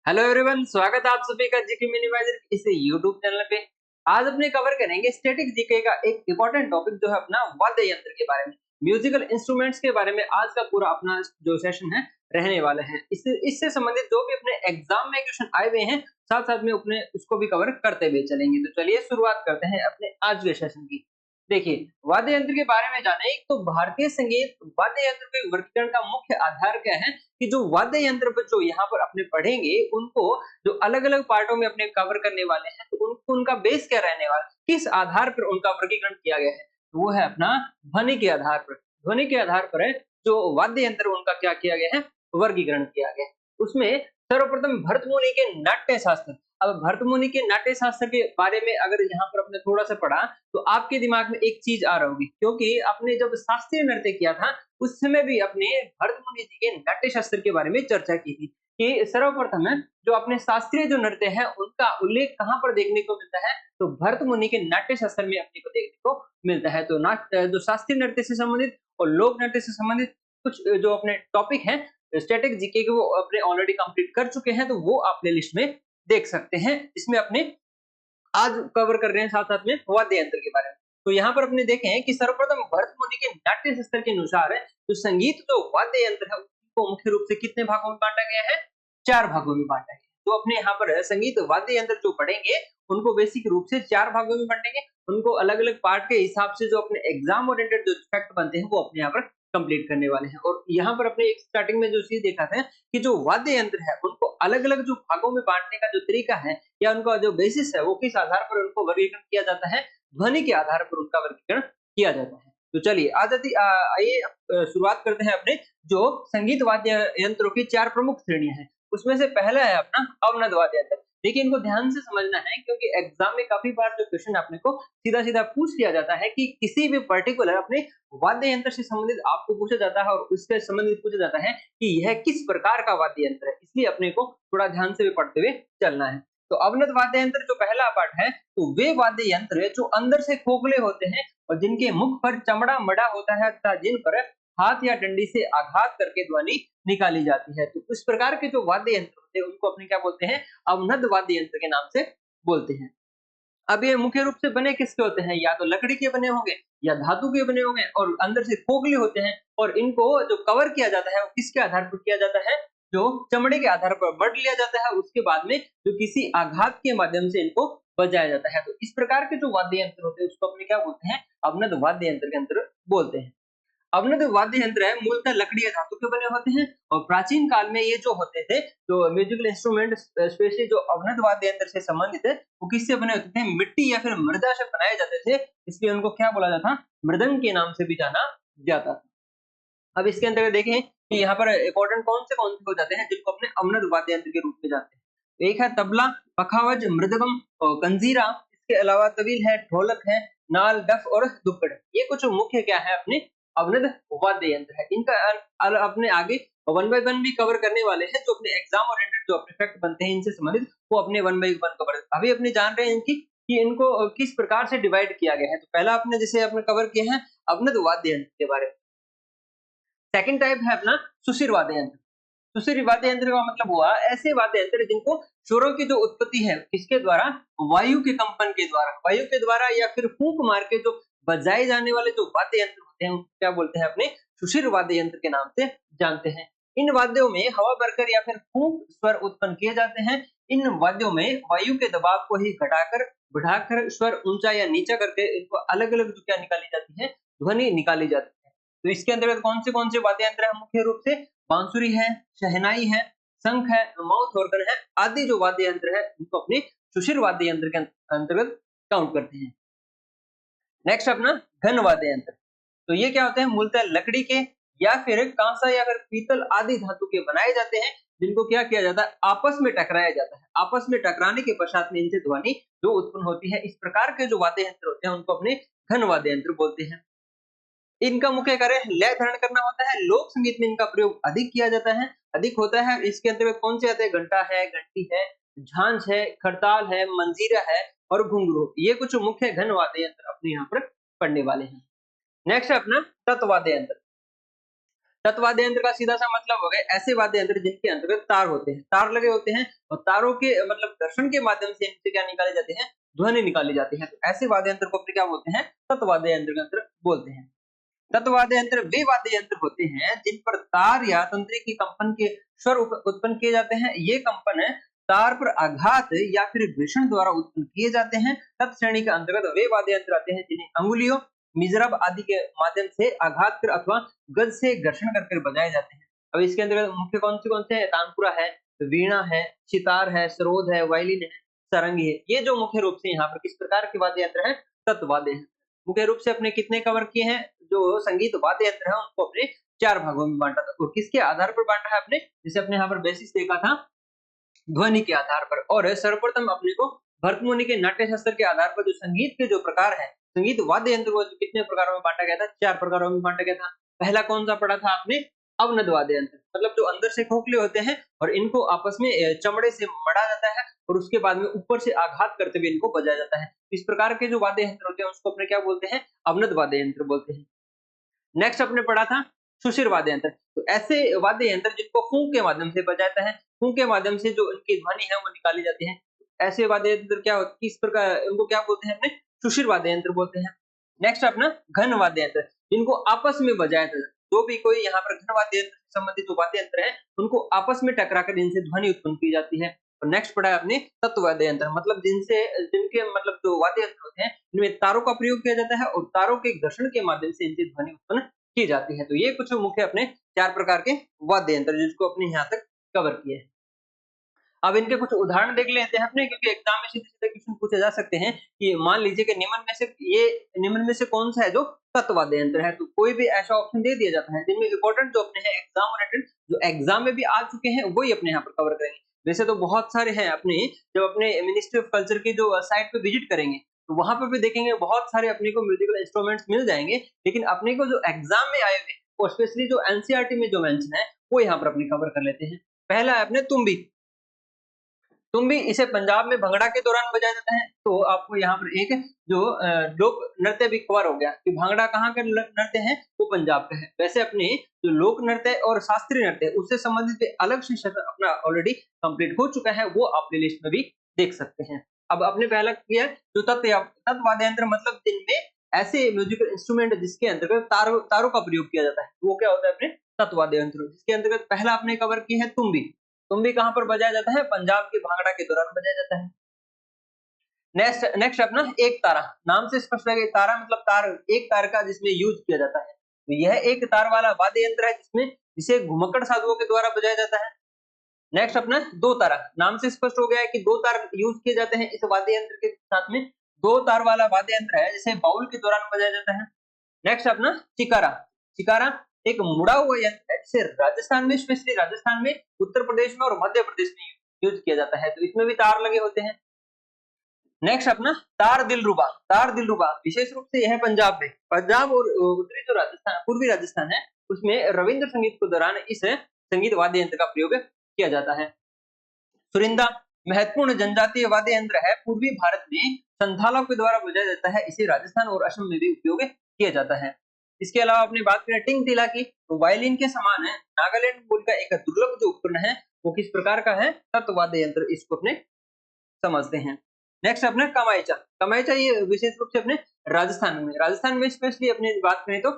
Hello everyone, स्वागत है आप सभी का जीके मिनिमाइजर इस यूट्यूब चैनल पे। आज अपने कवर करेंगे स्टैटिक जीके का एक इम्पोर्टेंट टॉपिक जो है अपना वाद्य यंत्र के बारे में, म्यूजिकल इंस्ट्रूमेंट्स के बारे में। आज का पूरा अपना जो सेशन है रहने वाले हैं। इससे इससे संबंधित जो भी अपने एग्जाम में क्वेश्चन आए हुए हैं, साथ साथ में अपने उसको भी कवर करते हुए चलेंगे। तो चलिए शुरुआत करते हैं अपने आज के सेशन की। देखिए, वाद्य यंत्र के बारे में जाने तो भारतीय संगीत वाद्य यंत्र के वर्गीकरण का मुख्य आधार क्या है कि जो वाद्य यंत्र पर जो यहाँ पर अपने पढ़ेंगे उनको जो अलग-अलग पार्टों में अपने कवर करने वाले हैं, तो उनको उनका बेस क्या रहने वाला है, किस आधार पर उनका वर्गीकरण किया गया है, तो वो है अपना ध्वनि के आधार पर। ध्वनि के आधार पर है जो वाद्य यंत्र उनका क्या किया गया है, वर्गीकरण किया गया है। उसमें सर्वप्रथम भरतमुनि के नाट्य शास्त्र। अब भरतमुनि के नाट्य शास्त्र के बारे में अगर यहाँ पर आपने थोड़ा-सा पढ़ा, तो आपके दिमाग में एक चीज़ आ रही होगी, क्योंकि आपने जब शास्त्रीय नृत्य किया था, उस समय भी अपने भरतमुनि जी के नाट्य शास्त्र के बारे में चर्चा की थी कि सर्वप्रथम है जो अपने शास्त्रीय जो नृत्य है उनका उल्लेख कहाँ पर देखने को मिलता है, तो भरतमुनि के नाट्य शास्त्र में अपने को देखने को मिलता है। तो जो शास्त्रीय नृत्य से संबंधित और लोक नृत्य से संबंधित कुछ जो अपने टॉपिक हैं स्टैटिक जीके के, वो अपने ऑलरेडी कंप्लीट कर चुके हैं, तो वो आप प्लेलिस्ट में देख सकते हैं। इसमें अपने आज कवर कर रहे हैं साथ साथ में वाद्य यंत्र के बारे में। तो यहाँ पर अपने देखे हैं कि सर्वप्रथम भरतमुनि के नाट्य शास्त्र के अनुसार है तो संगीत जो वाद्य यंत्र है उसको मुख्य रूप से कितने भागों में बांटा गया है, 4 भागों में बांटा गया है। तो अपने यहाँ पर संगीत वाद्य यंत्र जो पढ़ेंगे उनको बेसिक रूप से 4 भागों में बांटेंगे। उनको अलग अलग पार्ट के हिसाब से जो अपने एग्जाम ओरिएंटेड जो फैक्ट बनते हैं वो अपने यहाँ पर कंप्लीट करने वाले हैं। और यहाँ पर अपने एक स्टार्टिंग में जो चीज देखा था कि जो वाद्य यंत्र है उनको अलग अलग जो भागों में बांटने का जो तरीका है या उनका जो बेसिस है वो किस आधार पर उनको वर्गीकरण किया जाता है, ध्वनि के आधार पर उनका वर्गीकरण किया जाता है। तो चलिए आइए शुरुआत करते हैं अपने जो संगीत वाद्य यंत्रों की 4 प्रमुख श्रेणियां हैं। उसमें से पहला है अपना अवनद वाद्य यंत्र। देखिए, इनको ध्यान से समझना है क्योंकि एग्जाम में काफी बार जो क्वेश्चन अपने को सीधा सीधा पूछ लिया जाता है कि किसी भी पर्टिकुलर अपने वाद्य यंत्र से संबंधित आपको पूछा जाता है और उससे संबंधित पूछा जाता है कि यह किस प्रकार का वाद्य यंत्र है, इसलिए अपने को थोड़ा ध्यान से भी पढ़ते हुए चलना है। तो अवनत वाद्य यंत्र जो पहला पार्ट है, तो वे वाद्य यंत्र है जो अंदर से खोखले होते हैं और जिनके मुख पर चमड़ा मड़ा होता है तथा जिन पर हाथ या डंडी से आघात करके ध्वनि निकाली जाती है। तो इस प्रकार के जो वाद्य यंत्र होते हैं उनको अपने क्या बोलते हैं, अवनद वाद्य यंत्र के नाम से बोलते हैं। अब ये मुख्य रूप से बने किसके होते हैं, या तो लकड़ी के बने होंगे या धातु के बने होंगे और अंदर से खोखले होते हैं। और इनको जो कवर किया जाता है वो किसके आधार पर किया जाता है, जो चमड़े के आधार पर बढ़ लिया जाता है, उसके बाद में जो किसी आघात के माध्यम से इनको बजाया जाता है। तो इस प्रकार के जो वाद्य यंत्र होते हैं उसको अपने क्या बोलते हैं, अवनद वाद्य यंत्र के अंतर बोलते हैं। अवनद वाद्य यंत्र है मूलतः लकड़ी या धातु के बने होते हैं और प्राचीन काल में ये जो होते थे जो म्यूजिकल इंस्ट्रूमेंट स्पेशली जो अवनद वाद्य यंत्र से संबंधित है वो किससे बने होते थे, मिट्टी या फिर मृदा से बनाए जाते थे, इसलिए उनको क्या बोला जाता, मृदंग के नाम से भी जाना जाता था। अब इसके अंतर्गत देखें कि यहाँ पर इंपॉर्टेंट कौन से हो जाते हैं जिनको अपने अवनद वाद्य यंत्र के रूप में जानते हैं। एक है तबला, पखावज, मृदगम और कंजीरा। इसके अलावा तबील है, ढोलक है, नाल, डफ और दुक्कड़। ये कुछ मुख्य क्या है अपने अवनद वाद्य यंत्र है। इनका अपने आगे वन बाय वन भी कवर करने वाले हैं, जो अपने एग्जाम ओरिएंटेड जो अपने फैक्ट बनते हैं इनसे संबंधित वो अपने वन बाय वन कवर। अभी अपने जान रहे हैं इनकी कि इनको किस प्रकार से डिवाइड किया गया है। तो पहला आपने जैसे आपने कवर किया है अवनद वाद्य यंत्र के बारे में। सेकंड टाइप है अपना सुशिर वाद्य यंत्र। सुशिर वाद्य यंत्र का मतलब हुआ ऐसे वाद्य यंत्र जिनको स्वरों की जो उत्पत्ति है किसके द्वारा, वायु के कंपन के द्वारा, वायु के द्वारा या फिर फूंक मार के जो बजाए जाने वाले जो वाद्य यंत्र होते हैं उनको क्या बोलते हैं, अपने सुशिर वाद्य यंत्र के नाम से जानते हैं। इन वाद्यों में हवा भरकर या फिर फूंक स्वर उत्पन्न किए जाते हैं। इन वाद्यों में वायु के दबाव को ही घटाकर बढ़ाकर स्वर ऊंचा या नीचा करके इनको अलग अलग जो क्या निकाली जाती है, ध्वनि निकाली जाती है। तो इसके अंतर्गत कौन से वाद्य यंत्र है मुख्य रूप से, बांसुरी है, शहनाई है, शंख है, माउथ ऑर्गन है आदि जो वाद्य यंत्र है इनको अपने सुशिर वाद्य यंत्र के अंतर्गत काउंट करते हैं। नेक्स्ट अपना घन वाद्य यंत्र। तो ये क्या होते हैं, मूलतः लकड़ी के या फिर कांसा या फिर पीतल आदि धातु के बनाए जाते हैं, जिनको क्या किया जाता है, आपस में टकराया जाता है। आपस में टकराने के पश्चात में इनसे ध्वनि जो उत्पन्न होती है। इस प्रकार के जो वाद्य यंत्र होते हैं उनको अपने घन वाद्य यंत्र बोलते हैं। इनका मुख्य कार्य लय धारण करना होता है। लोक संगीत में इनका प्रयोग अधिक किया जाता है, अधिक होता है। इसके अंतर्गत कौन से आते हैं, घंटा है, घंटी है, झांझ है, खड़ताल है, मंजीरा है और घुंघरू। ये कुछ मुख्य घन वाद्य यंत्र अपने यहाँ पर पढ़ने वाले हैं। नेक्स्ट है अपना तत्वाद्य यंत्र। तत् वाद्य यंत्र का सीधा सा मतलब हो गया ऐसे वाद्य यंत्र जिनके अंतर्गत तार होते हैं, तार लगे होते हैं और तारों के मतलब घर्षण के माध्यम से इनसे क्या निकाले जाते हैं, ध्वनि निकाली जाती है। तो ऐसे वाद्य यंत्र को अपने क्या बोलते हैं, तत् वाद्य यंत्र बोलते हैं। तत् वाद्य यंत्र वे वाद्य यंत्र होते हैं जिन पर तार या तंत्री की कंपन के स्वर उत्पन्न किए जाते हैं। ये कंपन तार पर आघात या फिर घर्षण द्वारा उत्पन्न किए जाते हैं। तत् श्रेणी के अंतर्गत वे वाद्य यंत्र आते हैं जिन्हें अंगुलियों, मिजरब आदि के माध्यम से आघात कर अथवा गज से घर्षण कर बजाए जाते हैं। अब इसके अंतर्गत मुख्य कौन से है, तानपुरा है, वीणा है, सितार है, सरोद है, वायलिन है, सारंगी है। ये जो मुख्य रूप से यहाँ पर किस प्रकार के वाद्य यंत्र है, तत् वाद्य यंत्र। मुख्य रूप से अपने कितने कवर किए हैं, जो संगीत वाद्य यंत्र है उनको अपने 4 भागों में बांटा था। और किसके आधार पर बांटा है अपने, जैसे अपने यहाँ पर बेसिस देखा था ध्वनि के आधार पर। और सर्वप्रथम अपने को भरत मुनि के नाट्य शास्त्र के आधार पर जो संगीत के जो प्रकार है, संगीत वाद्य यंत्र को कितने प्रकारों में बांटा गया था, 4 प्रकारों में बांटा गया था। पहला कौन सा पढ़ा था आपने, अवनद वाद्य यंत्र, मतलब जो अंदर से खोखले होते हैं और इनको आपस में चमड़े से मढ़ा जाता है और उसके बाद में ऊपर से आघात करते हुए इनको बजाया जाता है। इस प्रकार के जो वाद्य यंत्र होते हैं उसको अपने क्या बोलते हैं, अवनद वाद्य यंत्र बोलते हैं। नेक्स्ट अपने पढ़ा था सुशिर वाद्य यंत्र। तो ऐसे वाद्य यंत्र जिनको फूंक के माध्यम से बजाया जाता है, फूंक के माध्यम से जो इनकी ध्वनि है वो निकाली जाती है। ऐसे वाद्य यंत्र क्या होते, किस प्रकार उनको क्या बोलते हैं, अपने सुशिर वाद्य यंत्र बोलते हैं। नेक्स्ट अपना घन वाद्य यंत्र, जिनको आपस में बजाया जाता है। जो भी कोई यहाँ पर घन वाद्य यंत्र से संबंधित जो वाद्य यंत्र है उनको आपस में टकराकर इनसे ध्वनि उत्पन्न की जाती है। और नेक्स्ट पढ़ा है आपने तत्व वाद्य यंत्र, मतलब जिनके मतलब जो वाद्य यंत्र होते हैं इनमें तारों का प्रयोग किया जाता है और तारों के घर्षण के माध्यम से इनसे ध्वनि उत्पन्न की जाती है। तो ये कुछ मुख्य अपने 4 प्रकार के वाद्य यंत्र जिसको अपने यहाँ तक कवर किए। अब इनके कुछ उदाहरण देख लेते हैं अपने, क्योंकि एग्जाम में सीधे-सीधे क्वेश्चन पूछे जा सकते हैं कि मान लीजिए कि निम्न में से कौन सा है जो तत्व वाद्य यंत्र है। तो कोई भी ऐसा ऑप्शन दे दिया जाता है जिनमें इंपॉर्टेंट जो अपने हैं एग्जाम ओरिएंटेड जो एग्जाम में भी आ चुके हैं वही अपने यहाँ पर कवर करेंगे। वैसे तो बहुत सारे हैं अपने, जब अपने मिनिस्ट्री ऑफ कल्चर की जो साइट पे विजिट करेंगे तो वहां पर भी देखेंगे बहुत सारे अपने को म्यूजिकल इंस्ट्रूमेंट्स मिल जाएंगे, लेकिन अपने को जो एग्जाम में आए हुए और स्पेशली जो एनसीईआरटी में जो मेंशन है वो यहाँ पर अपने कवर कर लेते हैं। पहला है अपने तुम्बी। तुम्बी इसे पंजाब में भंगड़ा के दौरान बजाया जाता है। तो आपको यहाँ पर एक जो लोक नृत्य भी कवर हो गया कि भांगड़ा कहाँ का नृत्य है, वो पंजाब का है। वैसे अपने जो लोक नृत्य और शास्त्रीय नृत्य उससे संबंधित अलग से अपना ऑलरेडी कंप्लीट हो चुका है, वो आप प्लेलिस्ट में भी देख सकते हैं। अब आपने पहला किया जो तत्व वाद्य यंत्र, मतलब जिनमें ऐसे म्यूजिकल इंस्ट्रूमेंट जिसके अंतर्गत तारों का प्रयोग किया जाता है, वो क्या होता है अपने तत्व वाद्य यंत्र। जिसके अंतर्गत पहला आपने कवर किया है तुम्बी। तुम्बी कहाँ पर बजाया जाता है, पंजाब के भांगड़ा के दौरान बजाया जाता है। नेक्स्ट नेक्स्ट अपना एक तारा, नाम से स्पष्ट है कि तारा मतलब तार, एक तार का जिसमें यूज किया जाता है। तो यह एक तार वाला वाद्य यंत्र है जिसे घुमक्कड़ साधुओं के द्वारा बजाया जाता है। नेक्स्ट अपना दो तारा, नाम से स्पष्ट हो गया है कि दो तार यूज किए जाते हैं इस वाद्य यंत्र के साथ में। दो तार वाला वाद्य यंत्र है जिसे बाउल के दौरान बजाया जाता है। नेक्स्ट अपना चिकारा। चिकारा एक मुड़ा हुआ यंत्र है जिसे राजस्थान में, स्पेशली राजस्थान में, उत्तर प्रदेश में और मध्य प्रदेश में यूज किया जाता है। तो इसमें भी तार लगे होते हैं। नेक्स्ट अपना तार दिलरुबा। तार दिलरुबा विशेष रूप से यह पंजाब और उत्तरी जो राजस्थान, पूर्वी राजस्थान है उसमें रविंद्र संगीत के दौरान इस संगीत वाद्य यंत्र का प्रयोग किया जाता है। सुरिंदा महत्वपूर्ण जनजातीय वाद्य यंत्र है, पूर्वी भारत में संथालों के द्वारा बजाया जाता है। इसे राजस्थान और असम में भी उपयोग किया जाता है। इसके अलावा अपनी बात करें टिंग टीला की, तो वायलिन के समान है, नागालैंड मूल का एक दुर्लभ जो उपकरण है वो किस प्रकार का है, तत्व वाद्य यंत्र, इसको अपने समझते हैं। नेक्स्ट अपना कमाइचा। कमाइचा ये विशेष रूप से अपने राजस्थान में स्पेशली अपने बात करें तो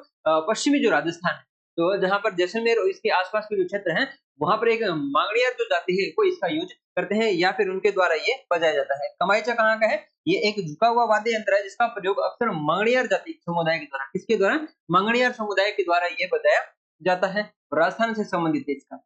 पश्चिमी जो राजस्थान है, तो जहां पर जैसलमेर और इसके आसपास के जो क्षेत्र हैं वहां पर एक मांगड़ियार जो जाति है वो इसका यूज करते हैं या फिर उनके द्वारा ये बजाया जाता है। कमाइचा कहाँ का है, ये एक झुका हुआ वाद्य यंत्र है जिसका प्रयोग अक्सर मांगड़ियार जाति समुदाय के द्वारा, किसके द्वारा, मांगड़ियार समुदाय के द्वारा ये बजाया जाता है। राजस्थान से संबंधित है इसका।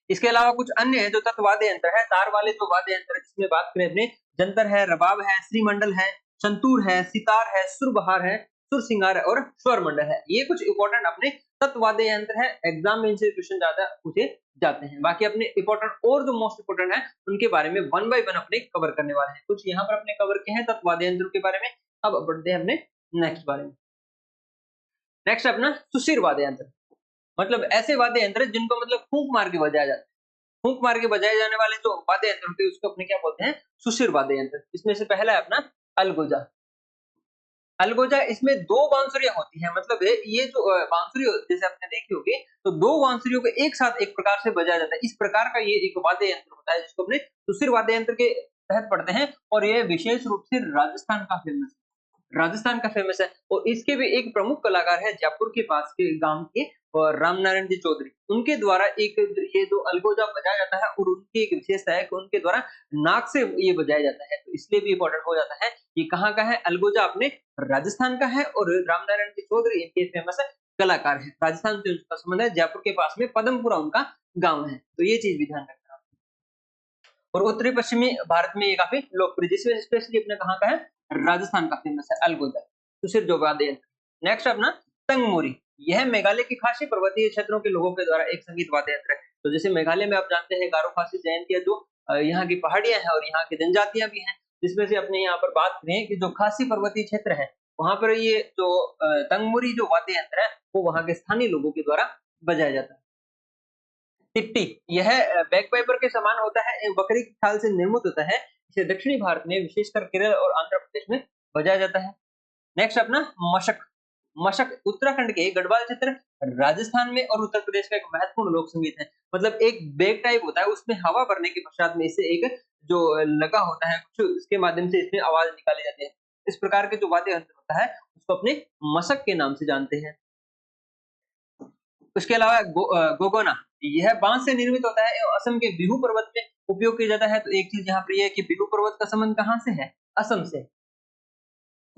इसके अलावा कुछ अन्य है जो तत्व वाद्य यंत्र है, तार वाले जो वाद्य यंत्र जिसमें बात करें अपने जंतर है, रबाब है, श्रीमंडल है, संतूर है, सितार है, सुरबहार है, सुर सिंगार है और स्वर मंडल है। ये कुछ इंपॉर्टेंट अपने तत्व वाद्य यंत्र है, एग्जाम में इनसे क्वेश्चन ज्यादा पूछे जाते हैं। बाकी अपने इंपॉर्टेंट और जो मोस्ट इंपॉर्टेंट है उनके बारे में 1 बाय 1 अपने कवर करने वाले हैं। कुछ यहाँ पर अपने कवर किए हैं तत्व वाद्य यंत्रों के बारे में। अब बढ़ते हैं अपने नेक्स्ट बारे में। नेक्स्ट अपना सुशिर वाद्य यंत्र, मतलब ऐसे वाद्य यंत्र जिनको मतलब फूंक मार के बजाया जाता है। फूंक मार के बजाए जाने वाले जो वाद्य यंत्र होते हैं उसको अपने क्या बोलते हैं, सुशिर वाद्य यंत्र। इसमें से पहला है अपना अलगोजा। अलगोजा इसमें 2 बांसुरियाँ होती हैं, मतलब ये जो बांसुरी जैसे आपने देखी होगी, तो 2 बांसुरियों को एक साथ एक प्रकार से बजाया जाता है। इस प्रकार का ये एक वाद्य यंत्र होता है जिसको अपने सुशिर वाद्य यंत्र के तहत पढ़ते हैं और ये विशेष रूप से राजस्थान का फेमस है और इसके भी एक प्रमुख कलाकार है जयपुर के पास के गांव के और रामनारायण जी चौधरी। उनके द्वारा एक ये जो अलगोजा बजाया जाता है और उनकी एक विशेषता है कि उनके द्वारा नाक से ये बजाया जाता है, तो इसलिए भी इम्पोर्टेंट हो जाता है। ये कहाँ का है? अलगोजा अपने राजस्थान का है और रामनारायण जी चौधरी इनके फेमस कलाकार है। राजस्थान से उनका संबंध है, जयपुर के पास में पदमपुरा उनका गाँव है, तो ये चीज भी ध्यान रखना। और उत्तरी पश्चिमी भारत में ये काफी लोकप्रिय, जिसमें स्पेशली अपने कहाँ का है? राजस्थान का फेमस है अलगोजा, सुशिर जो वाद्य यंत्र। नेक्स्ट अपना तंगमोरी, यह मेघालय के खासी पर्वतीय क्षेत्रों के लोगों के द्वारा एक संगीत वाद्य यंत्र है। तो जैसे मेघालय में आप जानते हैं गारो खासी जयंतिया जो यहाँ की पहाड़ियां हैं और यहाँ की जनजातियां भी हैं, जिसमें से अपने यहाँ पर बात करें कि जो खासी पर्वतीय क्षेत्र है वहां पर ये जो तंगमोरी जो वाद्य यंत्र है वो वहां के स्थानीय लोगों के द्वारा बजाया जाता है। टिट्टी, यह बैगपाइपर के समान होता है, एक बकरी की खाल से निर्मित होता है। इसे दक्षिणी भारत में विशेषकर केरल और आंध्र प्रदेश में बजाया जाता है। नेक्स्ट अपना मशक, मशक उत्तराखंड के गढ़वाल क्षेत्र, राजस्थान में और उत्तर प्रदेश का एक महत्वपूर्ण लोक संगीत है। मतलब एक बैग टाइप होता है, उसमें हवा भरने के पश्चात में इसे एक जो लगा होता है कुछ, उसके माध्यम से इसमें आवाज निकाली जाती है। इस प्रकार के जो वाद्य यंत्र होता है उसको अपने मशक के नाम से जानते हैं। उसके अलावा गोगोना, यह बांस से निर्मित होता है और असम के बिहू पर्वत में उपयोग किया जाता है। तो एक चीज यहाँ पर यह है कि बिहू पर्वत का संबंध कहाँ से है? असम से।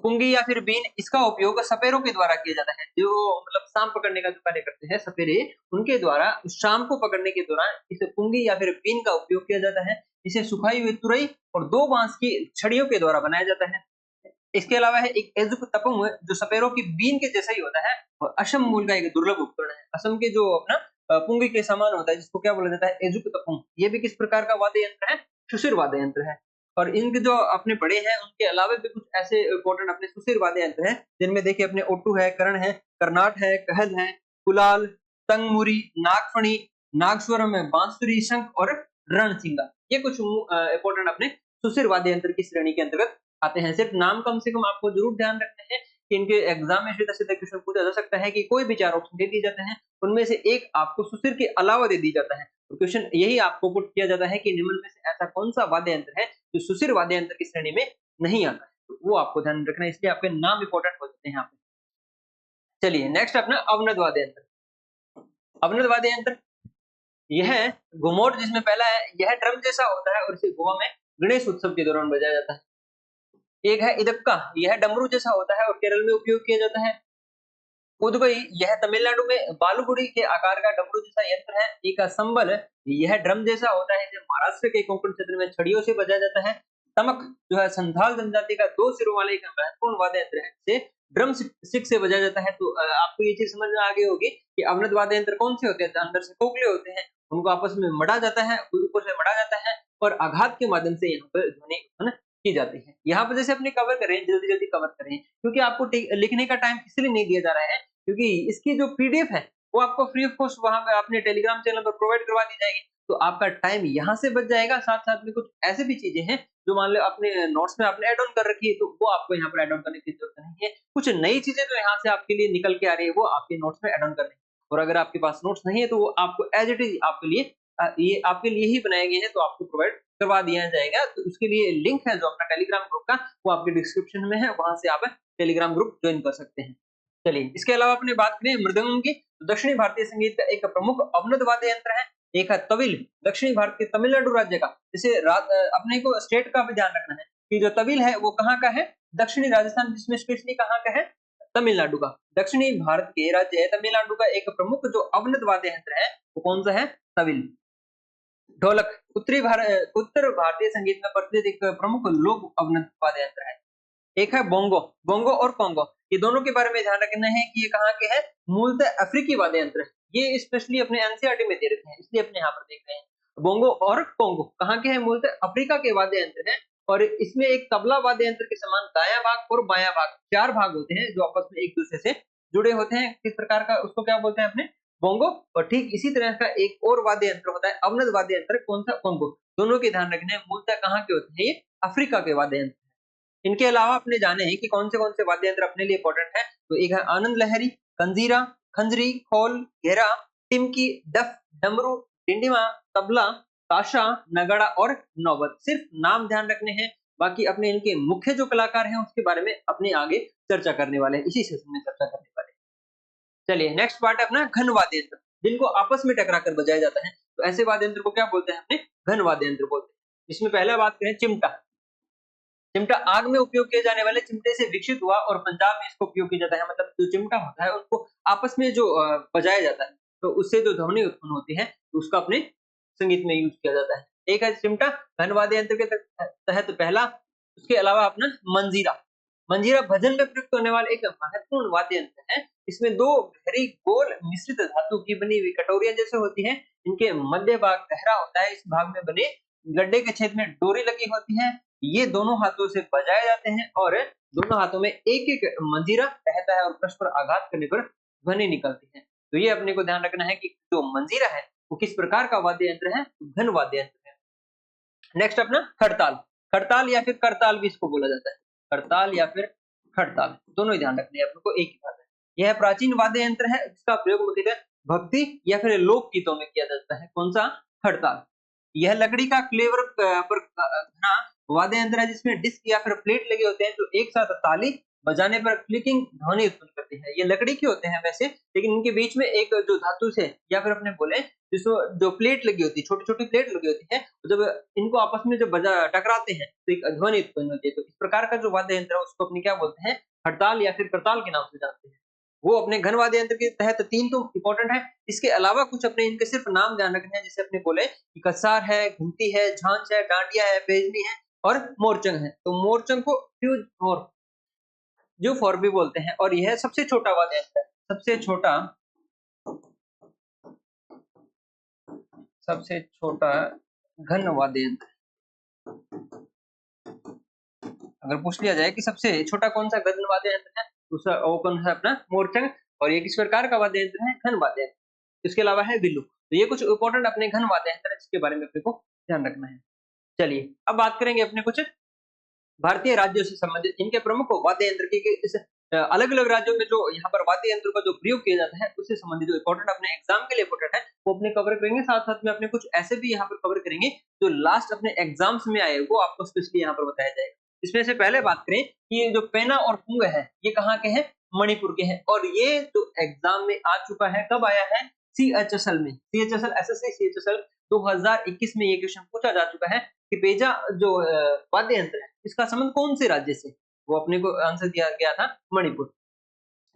पुंगी या फिर बीन, इसका उपयोग सपेरों के द्वारा किया जाता है, जो मतलब सांप पकड़ने का जो कार्य करते हैं सपेरे, उनके द्वारा उस शाम को पकड़ने के दौरान इसे पुंगी या फिर बीन का उपयोग किया जाता है। इसे सुखाई हुई तुरई और 2 बांस की छड़ियों के द्वारा बनाया जाता है। इसके अलावा है एक एजुक तपंग जो सपेरों की बीन के जैसा ही होता है और असम मूल का एक दुर्लभ उपकरण है। असम के जो अपना पुंगी के समान होता है जिसको क्या बोला जाता है? एजुक तपंग। ये भी किस प्रकार का वाद्य यंत्र है? सुशिर वाद्य यंत्र है। और इनके जो अपने बड़े हैं उनके अलावा भी कुछ ऐसे इम्पोर्टेंट अपने सुशिर वाद्य यंत्र हैं जिनमें देखिए अपने ओटू है, करण है, कर्नाट है, कहल है, कुलाल, तंगमुरी, नागफणी, नागस्वरम है, बांसुरी, शंख और रणसिंगा। ये कुछ इम्पोर्टेंट अपने सुशिर वाद्य यंत्र की श्रेणी के अंतर्गत आते हैं। सिर्फ नाम कम से कम आपको जरूर ध्यान रखने हैं कि इनके एग्जाम में सीधा-सीधा क्वेश्चन पूछा जा सकता है कि कोई भी 4 ऑप्शन दे दिए जाते हैं, उनमें से एक आपको सुशिर के अलावा दे दी जाता है। तो क्वेश्चन यही आपको पुट किया जाता है कि निम्न में से ऐसा कौन-सा वाद्य यंत्र है जो सुशिर वाद्य यंत्र की श्रेणी में नहीं आता है। तो वो आपको ध्यान रखना है, इसलिए आपके नाम इंपॉर्टेंट हो जाते हैं यहाँ पे। चलिए नेक्स्ट अपना अवनद वाद्य यंत्र। अवनद वाद्य यंत्र यह घुमोट जिसमें पहला है, यह ड्रम जैसा होता है और इसे गोवा में गणेश उत्सव के दौरान बजाया जाता है। एक है इदक्का, यह डमरू जैसा होता है और केरल में उपयोग किया जाता है। उदगई, यह तमिलनाडु में बालुगुड़ी के आकार का डमरू जैसा यंत्र है। एक संबल, यह ड्रम जैसा होता है, इसे महाराष्ट्र के कोंकण क्षेत्र में छड़ियों से बजाया जाता है। तमक जो है संथाल जनजाति का 2 सिरों वाले एक महत्वपूर्ण वाद्य यंत्र है, इसे ड्रम स्टिक से बजाया जाता है। तो आपको ये चीज समझ में आ गई होगी कि अवनद वाद्य यंत्र कौन से होते हैं? तो अंदर से खोखले होते हैं, उनको आपस में मढ़ा जाता है, ऊपर से मढ़ा जाता है और आघात के माध्यम से यहाँ पर ध्वनि उत्पन्न की जाती है। यहाँ पर जैसे अपने कवर करें, जल्दी जल्दी कवर करें, क्योंकि आपको लिखने का टाइम इसलिए नहीं दिया जा रहा है क्योंकि इसकी जो पीडीएफ है वो आपको फ्री ऑफ कॉस्ट वहां पे अपने टेलीग्राम चैनल पर प्रोवाइड करवा दी जाएगी। तो आपका टाइम यहाँ से बच जाएगा, साथ साथ में कुछ ऐसे भी चीजें हैं जो मान लो अपने नोट्स में आपने ऐड ऑन कर रखी है, तो वो आपको यहाँ पर ऐड ऑन करने की जरूरत नहीं है। कुछ नई चीजें जो यहाँ से आपके लिए निकल के आ रही है वो आपके नोट्स में ऐड ऑन करनी है। और अगर आपके पास नोट्स नहीं है तो वो आपको एज इट इज आपके लिए ये आपके लिए ही बनाए गए हैं, तो आपको प्रोवाइड करवा दिया जाएगा। तो उसके लिए लिंक है जो अपना टेलीग्राम ग्रुप का, वो आपके डिस्क्रिप्शन में है, वहां से आप टेलीग्राम ग्रुप ज्वाइन कर सकते हैं। चलिए इसके अलावा अपने बात करें मृदंगम की, तो दक्षिणी भारतीय संगीत का एक प्रमुख अवनद वाद्य यंत्र है। एक है तविल, दक्षिणी भारत के तमिलनाडु राज्य का। जैसे अपने को स्टेट का भी ध्यान रखना है कि जो तविल है वो कहाँ का है? दक्षिणी राजस्थान, जिसमें स्पेशली कहाँ का है? तमिलनाडु का। दक्षिणी भारत के राज्य है तमिलनाडु का एक प्रमुख जो अवनद वाद्य यंत्र है वो कौन सा है? तविल। ढोलक, उत्तर भारतीय संगीत में प्रचलित एक प्रमुख लोक अवनद वाद्य यंत्र है। एक है बोंगो, बोंगो और कोंगो, ये दोनों के बारे में ध्यान रखना है कि ये कहाँ के हैं? मूलतः अफ्रीकी वाद्य यंत्र है। ये स्पेशली अपने एनसीईआरटी में दे रखे हैं, इसलिए अपने यहाँ पर देख रहे हैं। बोंगो और कोंगो कहाँ के हैं? मूलतः अफ्रीका के वाद्य यंत्र हैं और इसमें एक तबला वाद्य यंत्र के समान दायां भाग और बायां भाग 4 भाग होते हैं जो आपस में एक दूसरे से जुड़े होते हैं। किस प्रकार का उसको क्या बोलते हैं अपने? बोंगो। और ठीक इसी तरह का एक और वाद्य यंत्र होता है अवनद वाद्य यंत्र, कौन सा? कोंगो। दोनों के ध्यान रखना है, मूलतः कहाँ के होते हैं? ये अफ्रीका के वाद्य यंत्र। इनके अलावा अपने जाने हैं कि कौन से वाद्य यंत्र अपने लिए इंपॉर्टेंट है। तो एक है आनंद लहरी, कंजीरा, खंजरी, खोल, घेरा, टिमकी, डफ, डमरू, डिंडिमा, तबला, ताशा, नगाड़ा और नौबत। सिर्फ नाम ध्यान रखने हैं, बाकी अपने इनके मुख्य जो कलाकार हैं उसके बारे में अपने आगे चर्चा करने वाले हैं, इसी सेशन में चर्चा करने वाले हैं। चलिए नेक्स्ट पार्ट है अपना घन वाद्य यंत्र, जिनको आपस में टकरा कर बजाया जाता है। तो ऐसे वाद्य यंत्र को क्या बोलते हैं अपने? घन वाद्य यंत्र बोलते हैं। इसमें पहला बात करें चिमटा। चिमटा आग में उपयोग किए जाने वाले चिमटे से विकसित हुआ और पंजाब में इसको उपयोग किया जाता है। मतलब जो चिमटा होता है उसको आपस में जो बजाया जाता है, तो उससे जो ध्वनि उत्पन्न होती है तो उसका अपने संगीत में यूज किया जाता है। एक है चिमटा घन वाद्य यंत्र के तहत पहला। उसके अलावा अपना मंजीरा। मंजीरा भजन में प्रयुक्त होने वाला एक महत्वपूर्ण वाद्य यंत्र है। इसमें दो गहरी गोल मिश्रित धातु की बनी हुई कटोरियां जैसे होती है। इनके मध्य भाग गहरा होता है। इस भाग में बने गड्ढे के छेद में डोरी लगी होती है। ये दोनों हाथों से बजाए जाते हैं और दोनों हाथों में एक एक मंजीरा रहता है और परस्पर आघात करने पर ध्वनि निकलती है। तो ये अपने को ध्यान रखना है कि जो मंजीरा है वो किस प्रकार का वाद्य यंत्र है? घन वाद्य यंत्र है। नेक्स्ट अपना खड़ताल। खड़ताल या फिर करताल भी इसको बोला जाता है। खड़ताल या फिर खड़ताल दोनों ही ध्यान रखने हैं अपने को, एक ही बात है। यह प्राचीन वाद्य यंत्र है जिसका प्रयोग मुख्यतः भक्ति या फिर लोक गीतों में किया जाता है। कौन सा? खड़ताल। यह लकड़ी का क्लेवर पर घना वाद्य यंत्र है जिसमें डिस्क या फिर प्लेट लगे होते हैं जो एक साथ ताली बजाने पर क्लिकिंग ध्वनि उत्पन्न करते हैं। ये लकड़ी के होते हैं वैसे, लेकिन इनके बीच में एक जो धातु से या फिर अपने बोले जिसमें जो प्लेट लगी होती है, छोटी-छोटी प्लेट लगी होती है, जब इनको आपस में जब बजा टकराते हैं तो एक ध्वनि उत्पन्न होती है। तो इस प्रकार का जो वाद्य यंत्र है उसको अपने क्या बोलते हैं? हड़ताल या फिर करताल के नाम से जानते हैं। वो अपने घन वाद्य यंत्र के तहत 3 तो इंपॉर्टेंट है। इसके अलावा कुछ अपने इनके सिर्फ नाम ध्यान रखने हैं, जैसे अपने बोले कि कसार है, घंटी है, झांझ है, डांडिया है, पेजनी है और मोरचंग है। तो मोरचंग को फ्यूज और जो फॉर भी बोलते हैं और यह सबसे छोटा वाद्य यंत्र है। सबसे छोटा घन वाद्य यंत्र। अगर पूछ लिया जाए कि सबसे छोटा कौन सा घन वाद्य यंत्र है, दूसरा वो कौन सा? अपना मोरचंग। और ये किस प्रकार का वाद्य यंत्र है? घन वाद्य यंत्र। इसके अलावा है विल्लू। तो ये कुछ इंपॉर्टेंट अपने घन वाद्य यंत्र है जिसके बारे में अपने को ध्यान रखना है। चलिए अब बात करेंगे अपने कुछ भारतीय राज्यों से संबंधित इनके प्रमुख वाद्य यंत्र की इस अलग-अलग राज्यों में जो यहाँ पर वाद्य यंत्रों का जो प्रयोग किया जाता है उससे संबंधित जो इंपॉर्टेंट अपने एग्जाम के लिए इंपॉर्टेंट है वो अपने कवर करेंगे। साथ-साथ में अपने कुछ ऐसे भी यहाँ पर कवर करेंगे जो लास्ट अपने एग्जाम्स में आए, वो आपको स्पेशली यहाँ पर बताया जाएगा। इसमें से पहले बात करें कि ये जो पेना और पुंग है ये कहाँ के हैं? मणिपुर के हैं। और ये जो एग्जाम में आ चुका है, कब आया है? CHSL में। CHSL SSC CHSL 2021 में ये क्वेश्चन पूछा जा चुका है कि पेजा जो वाद्य यंत्र है इसका संबंध कौन से राज्य से? वो अपने को आंसर दिया गया था मणिपुर।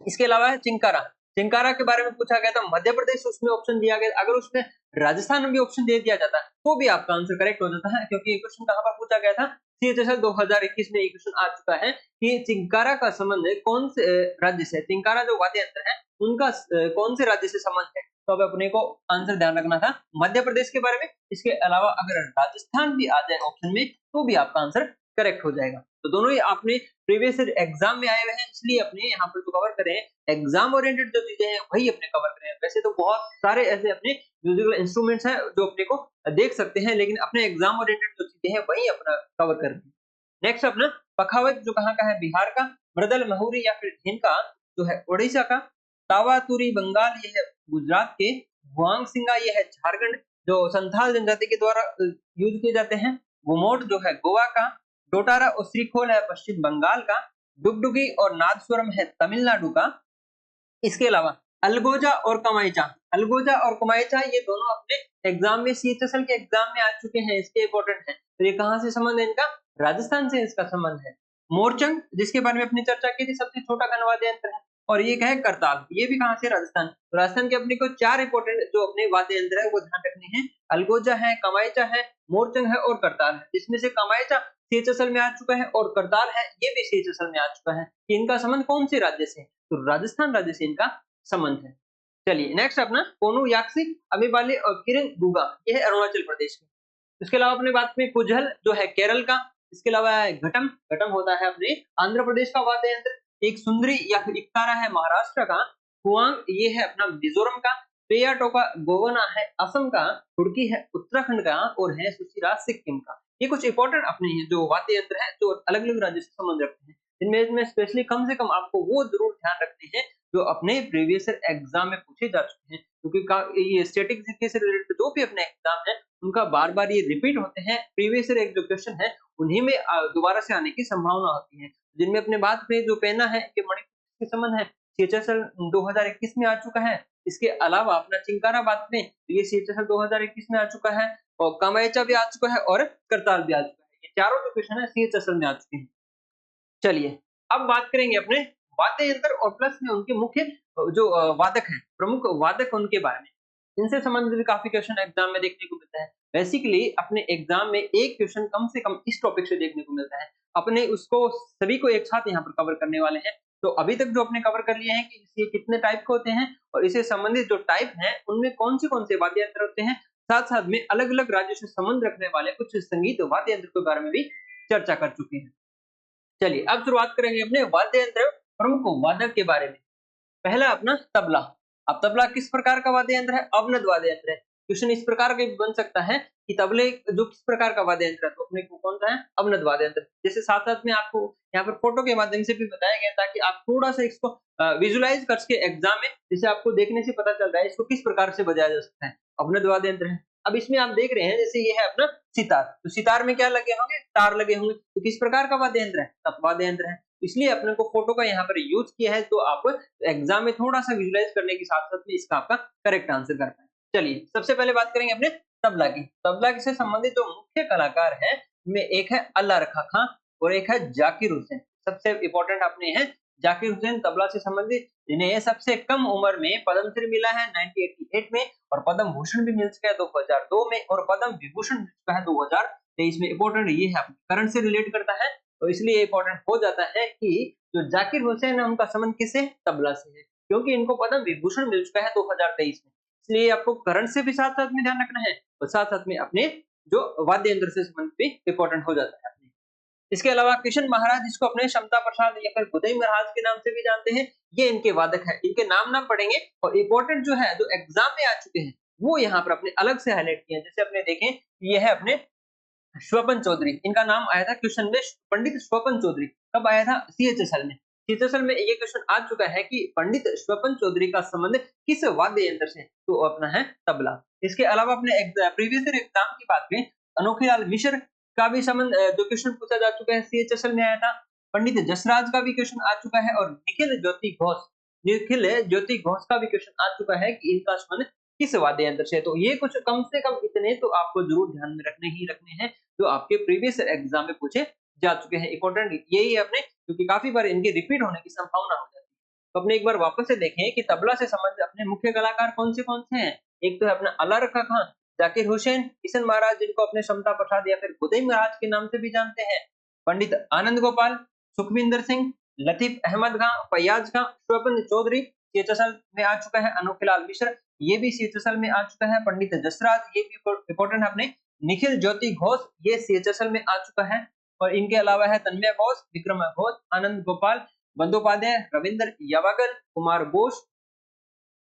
इसके अलावा है चिंकारा। चिंकारा के बारे में पूछा गया था मध्य प्रदेश, उसमें ऑप्शन दिया गया। अगर उसमें राजस्थान में भी ऑप्शन दे दिया जाता तो भी आपका आंसर करेक्ट हो जाता है, क्योंकि ये क्वेश्चन कहां पर पूछा गया था? CHSL 2021 में ये क्वेश्चन आ चुका है कि चिंकारा का संबंध कौन से राज्य से? चिंकारा जो वाद्य यंत्र है उनका कौन से राज्य से संबंध है? तो अब अपने को आंसर ध्यान रखना था मध्य प्रदेश के बारे में। इसके अलावा अगर राजस्थान भी आ जाए ऑप्शन में तो भी आपका आंसर करेक्ट हो जाएगा। तो दोनों ही आपने प्रीवियस एग्जाम में आए हुए हैं, इसलिए अपने यहाँ पर जो कवर करें एग्जाम ओरिएंटेड जो चीजें हैं वही अपने कवर करें। वैसे तो बहुत सारे ऐसे अपने म्यूजिकल इंस्ट्रूमेंट्स हैं जो अपने को देख सकते हैं, लेकिन अपने एग्जाम ओरिएंटेड जो चीजें हैं वही अपना कवर करें। नेक्स्ट अपना पखावज जो कहाँ का है? बिहार का। मृदल महूरी या फिर ढेनका जो है उड़ीसा का। तावातुरी बंगाल ये है गुजरात के। गुआंग सिंगा ये है झारखंड, जो संथाल जनजाति के द्वारा यूज किए जाते हैं। गुमोट जो है गोवा का। डोटारा और श्रीखोल है पश्चिम बंगाल का। डुगडुगी और नादस्वरम है तमिलनाडु का। इसके अलावा अलगोजा और कमाइचा, अलगोजा और कमाइचा ये दोनों अपने एग्जाम में CHSL के एग्जाम में आ चुके हैं, इसके इंपॉर्टेंट है। तो ये कहां से संबंध है इनका? राजस्थान से इसका संबंध है। मोरचंग जिसके बारे में अपनी चर्चा की थी, सबसे छोटा घन वाद्य यंत्र है। और ये क्या है? करताल, ये भी कहां से? राजस्थान। तो राजस्थान के अपने को 4 इंपॉर्टेंट जो अपने वाद्य यंत्र है वो ध्यान रखने हैं। अलगोजा है, कमाइचा है, मोरचंग है और करताल है। जिसमें से कमाइचा CHSL में आ चुका है और करताल है ये भी CHSL में आ चुका है। कि इनका संबंध कौन से राज्य से? तो राजस्थान राज्य से इनका संबंध है। चलिए नेक्स्ट अपना कोनू याक्सी, अमीबाली और किरण गुगा ये है अरुणाचल प्रदेश के। इसके अलावा अपने बात में कुजल जो है केरल का। इसके अलावा घटम, घटम होता है अपने आंध्र प्रदेश का वाद्य यंत्र। एक सुंदरी या फिर इकतारा है महाराष्ट्र का। हुआंग ये है अपना मिजोरम का। पेया टोका गोवना है असम का। हुड़की है उत्तराखंड का और है सुशिरा सिक्किम का। ये कुछ इंपॉर्टेंट अपने हैं जो वाद्य यंत्र हैं जो अलग-अलग राज्यों से संबंध रखते हैं। इनमें स्पेशली कम से कम आपको वो जरूर ध्यान रखने हैं जो अपने प्रीवियस ईयर एग्जाम में पूछे जा चुके हैं, क्योंकि ये स्टैटिक जीके से रिलेटेड जो भी अपने एग्जाम है उनका बार-बार ये रिपीट होते हैं। प्रीवियस ईयर एक जो क्वेश्चन है उन्हीं में दोबारा से आने की संभावना होती है। जिनमें अपने बात पे जो पहना है कि मणिपुर के संबंध है सीएचएसएल 2021 में आ चुका है। इसके अलावा अपना चिंकारा बात में ये सीएचएसएल 2021 में आ चुका है और कामायचा भी आ चुका है और करताल भी आ चुका है। ये चारों जो क्वेश्चन है सीएचएसएल में आ चुके हैं। चलिए, अब बात करेंगे अपने वाद्य यंत्र और प्लस में उनके मुख्य जो वादक हैं, प्रमुख वादक उनके बारे में। इनसे संबंधित भी काफ़ी क्वेश्चन एग्ज़ाम में देखने को मिलता है। बेसिकली अपने एग्ज़ाम में एक क्वेश्चन कम से कम इस टॉपिक से देखने को मिलता है। अपने उसको सभी को एक साथ यहाँ पर कवर करने वाले हैं। तो अभी तक जो आपने कवर कर लिए हैं कि ये कितने टाइप के होते हैं और इससे संबंधित जो टाइप हैं, उनमें कौन से वाद्य यंत्र होते हैं, साथ-साथ में अलग-अलग राज्यों से संबंध रखने वाले कुछ संगीत वाद्य यंत्र के बारे में भी चर्चा कर चुके हैं। चलिए, अब शुरुआत करेंगे अपने वाद्य यंत्र प्रमुख वादक के बारे में। पहला अपना तबला। अब तबला किस प्रकार का वाद्य यंत्र है? अवनद वाद्य यंत्र है। क्वेश्चन इस प्रकार का भी बन सकता है कि तबले जो किस प्रकार का वाद्य यंत्र है, तो अपने को कौन सा है? अवनद वाद्य यंत्र। जैसे साथ-साथ में आपको यहाँ पर फोटो के माध्यम से भी बताया गया ताकि आप थोड़ा-सा इसको विजुअलाइज़ कर सके एग्ज़ाम में, जिससे आपको देखने से पता चल रहा है इसको किस प्रकार से बजाया जा सकता है। अवनद वाद्य यंत्र है। अब इसमें आप देख रहे हैं जैसे ये है अपना सितार। तो सितार में क्या लगे होंगे? तार लगे होंगे। तो किस प्रकार का वाद्य यंत्र है? तप वाद्य यंत्र है। इसलिए अपने को फोटो का यहाँ पर यूज किया है तो आप एग्जाम में थोड़ा-सा विजुअलाइज करने के साथ-साथ में इसका आपका करेक्ट आंसर कर पाएँ। चलिए, सबसे पहले बात करेंगे अपने तबला की। तबला से संबंधित जो मुख्य कलाकार हैं, उनमें एक है अल्लाह रखा खां और एक है जाकिर हुसैन। सबसे इम्पोर्टेंट अपने हैं जाकिर हुसैन तबला से संबंधित, जिन्हें सबसे कम उम्र में पद्मश्री मिला है 1988 में और पद्म भूषण भी मिल चुका है 2002 में और पद्म विभूषण मिल चुका है 2023 में। इम्पोर्टेंट ये है, करंट से रिलेट करता है तो इसलिए इम्पोर्टेंट हो जाता है कि जो जाकिर हुसैन है उनका संबंध किससे? तबला से है, क्योंकि इनको पद्म विभूषण मिल चुका है 2023 में। इसलिए आपको करंट से भी साथ-साथ में ध्यान रखना है और साथ-साथ में अपने जो वाद्य यंत्र से संबंधित भी इम्पोर्टेंट हो जाता है। इसके अलावा किशन महाराज, जिसको अपने क्षमता प्रसाद या फिर बुधई महाराज के नाम से भी जानते हैं, ये इनके वादक हैं। इनके नाम पढ़ेंगे और इम्पोर्टेंट जो है जो एग्जाम में आ चुके हैं वो यहाँ पर अपने अलग से हाईलाइट किए हैं। जैसे अपने देखें, ये है अपने स्वपन चौधरी। इनका नाम आया था क्वेश्चन में, पंडित स्वपन चौधरी। कब आया था? सीएचएसएल में। सीएचएसएल में ये क्वेश्चन आ चुका है कि पंडित स्वपन चौधरी का संबंध किस वाद्य यंत्र से? तो अपना है तबला। इसके अलावा अपने प्रीवियस ईयर एग्जाम की बात करें, अनोखीलाल मिश्र का भी संबंध जो क्वेश्चन पूछा जा चुका है सीएचएसएल में आया था। पंडित जसराज का भी क्वेश्चन आ चुका है और निखिल ज्योति घोष का भी क्वेश्चन आ चुका है कि इनका संबंध किस वाद्य यंत्र से? तो ये कुछ कम से कम इतने तो आपको जरूर ध्यान में रखने हैं जो आपके प्रीवियस एग्जाम में पूछे जा चुके हैं। इम्पोर्टेंट यही है अपने, क्योंकि काफी बार इनके रिपीट होने की संभावना हो जाती है। तो अपने एक बार वापस से देखें कि तबला से संबंधित अपने मुख्य कलाकार कौन से हैं। एक तो है अपना अल्लाह रखा खां, जाकिर हुसैन, किशन महाराज, जिनको अपने समता प्रसाद या फिर बुधई महाराज के नाम से भी जानते हैं, पंडित आनंद गोपाल, सुखविंदर सिंह, लतीफ अहमद खां, फैयाज खां, स्वपन चौधरी सीएचएसएल में आ चुका है, अनोखीलाल मिश्र ये भी सीएचएसएल में आ चुका है, पंडित जसराज ये भी इम्पोर्टेंट है अपने, निखिल ज्योति घोष ये सीएचएसएल में आ चुका है और इनके अलावा है तन्मय घोष, विक्रम घोष, आनंद गोपाल, बंदोपाध्याय, रविंद्र यावागल, कुमार घोष,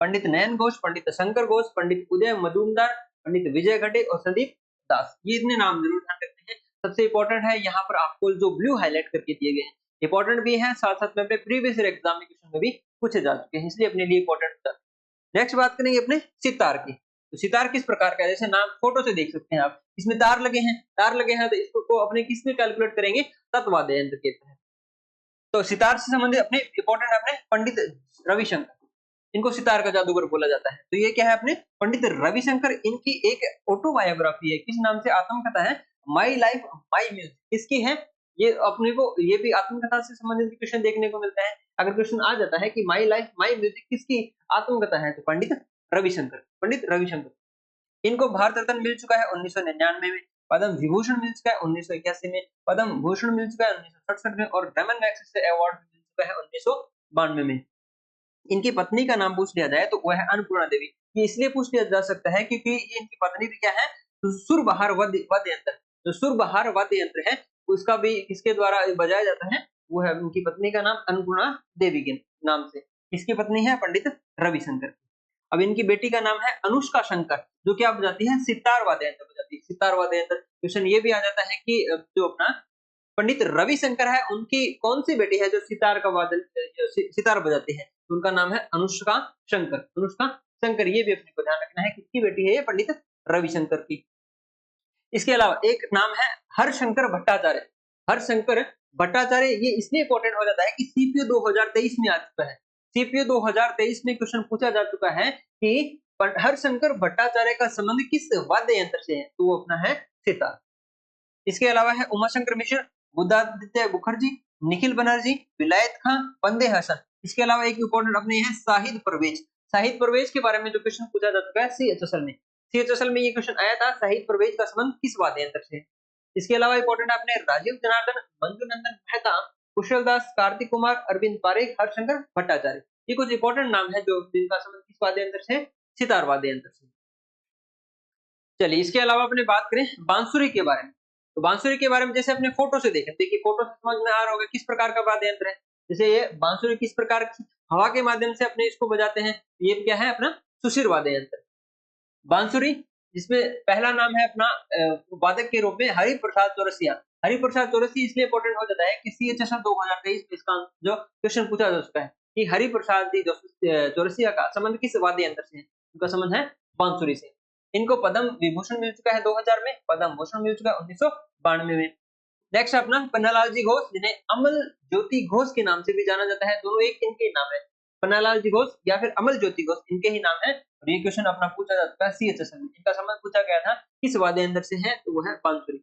पंडित नयन घोष, पंडित शंकर घोष, पंडित उदय मजूमदार, पंडित विजय घटे और संदीप दास। ये इतने नाम जरूर ध्यान रखते हैं। सबसे इंपॉर्टेंट है यहाँ पर आपको जो ब्लू हाईलाइट करके दिए गए हैं, इंपॉर्टेंट भी है, साथ साथ में अपने प्रीवियस ईयर एग्जाम में क्वेश्चन में भी पूछे जा चुके हैं, इसलिए अपने लिए इंपॉर्टेंट होता है। नेक्स्ट बात करेंगे अपने सितार की। तो सितार किस प्रकार का है? जैसे नाम फोटो से देख सकते हैं आप, इसमें तार लगे हैं तो इसको अपने किस में कैलकुलेट करेंगे? तत्वाद्य यंत्र के तहत। तो सितार से संबंधित अपने इंपॉर्टेंट अपने पंडित रविशंकर, इनको सितार का जादूगर बोला जाता है। तो ये क्या है अपने पंडित रविशंकर, इनकी एक ऑटोबायोग्राफी है, किस नाम से? आत्मकथा है, माई लाइफ माई म्यूजिक। किसकी है ये? अपने को ये भी आत्मकथा से संबंधित क्वेश्चन देखने को मिलता है। अगर क्वेश्चन आ जाता है कि माई लाइफ माई म्यूजिक किसकी आत्मकथा है, तो पंडित रविशंकर। इनको भारत रत्न मिल चुका है 1999 में, पद्म विभूषण मिल चुका है 1981 में, पद्म भूषण मिल चुका है 1967 में और रमन मैग्सेसे अवार्ड मिल चुका है 1992 में। इनकी पत्नी का नाम पूछ लिया जाए तो वह है अन्नपूर्णा देवी। ये इसलिए पूछ लिया जा सकता है क्योंकि ये इनकी पत्नी भी क्या है? तो सुरबहार वाद्य यंत्र, जो सुरबहार वाद्य यंत्र है उसका भी किसके द्वारा बजाया जाता है? वो है उनकी पत्नी का नाम अन्नपूर्णा देवी के नाम से। इसकी पत्नी है पंडित रविशंकर। अब इनकी बेटी का नाम है अनुष्का शंकर, जो क्या बजाती है? सितार वाद्य यंत्र बजाती है। बजाती है, सितार वाद्य यंत्र। क्वेश्चन ये भी आ जाता है कि जो अपना पंडित रविशंकर है उनकी कौन सी बेटी है जो सितार का वादन सितार बजाती है, उनका नाम है अनुष्का शंकर। अनुष्का शंकर, ये भी अपने को ध्यान रखना है किसकी बेटी है ये, पंडित रविशंकर की। इसके अलावा एक नाम है हरशंकर भट्टाचार्य। हरशंकर भट्टाचार्य ये इसलिए इंपॉर्टेंट हो जाता है कि सीपीयू 2023 में आ चुका है। सीपीयू 2023 में क्वेश्चन पूछा जा चुका है कि हरशंकर भट्टाचार्य का संबंध किस वाद्य यंत्र से है, तो वो अपना है सितार। इसके अलावा है उमाशंकर मिश्र, बुद्धादित्य मुखर्जी, निखिल बनर्जी, विलायत खां, बंदे हसन। इसके अलावा एक इंपॉर्टेंट अपने है शाहिद परवेज। शाहिद परवेज के बारे में जो क्वेश्चन पूछा जा चुका है सीएचएसएल में, सीएचएसएल में ये क्वेश्चन आया था, शाहिद परवेज का संबंध किस वाद्य यंत्र से है। इसके अलावा इंपॉर्टेंट अपने राजीव जनार्दन, मंजूनंदन मेहता, कुशल दास, कार्तिक कुमार, अरविंद पारेख, हरशंकर भट्टाचार्य। ये कुछ इंपॉर्टेंट नाम है जो जिनका संबंध किस वाद्य यंत्र से, सितार वाद्य यंत्र से। चलिए इसके अलावा अपने बात करें बांसुरी के बारे में, तो बांसुरी के बारे में जैसे अपने फोटो से देखें, देखिए फोटो से समझ में आ रहा होगा किस प्रकार का वाद्य यंत्र है। जैसे ये बांसुरी किस प्रकार की हवा के माध्यम से अपने इसको बजाते हैं, ये क्या है अपना सुशिर वाद्य यंत्र। बांसुरी जिसमें पहला नाम है अपना वादक के रूप में हरिप्रसाद चौरसिया। हरिप्रसाद चौरसिया इसलिए इंपॉर्टेंट हो जाता है कि सीएचएसएल 2023 में इसका जो क्वेश्चन पूछा जा चुका है कि हरिप्रसाद जी चौरसिया का संबंध किस वाद्य यंत्र से है, उनका संबंध है बांसुरी से। इनको पद्म विभूषण मिल चुका है 2000 में, पद्म भूषण मिल चुका है 1992 में। नेक्स्ट अपना पन्नालाल जी घोष, जिन्हें अमल ज्योति घोष के नाम से भी जाना जाता है, दोनों एक इनके नाम है, पन्नालाल जी घोष या फिर अमल ज्योति घोष, इनके ही नाम है। और ये क्वेश्चन अपना पूछा जा चुका है सीएचएसएल में, इनका संबंध पूछा गया था किस वाद्य यंत्र से है, तो वो है बांसुरी।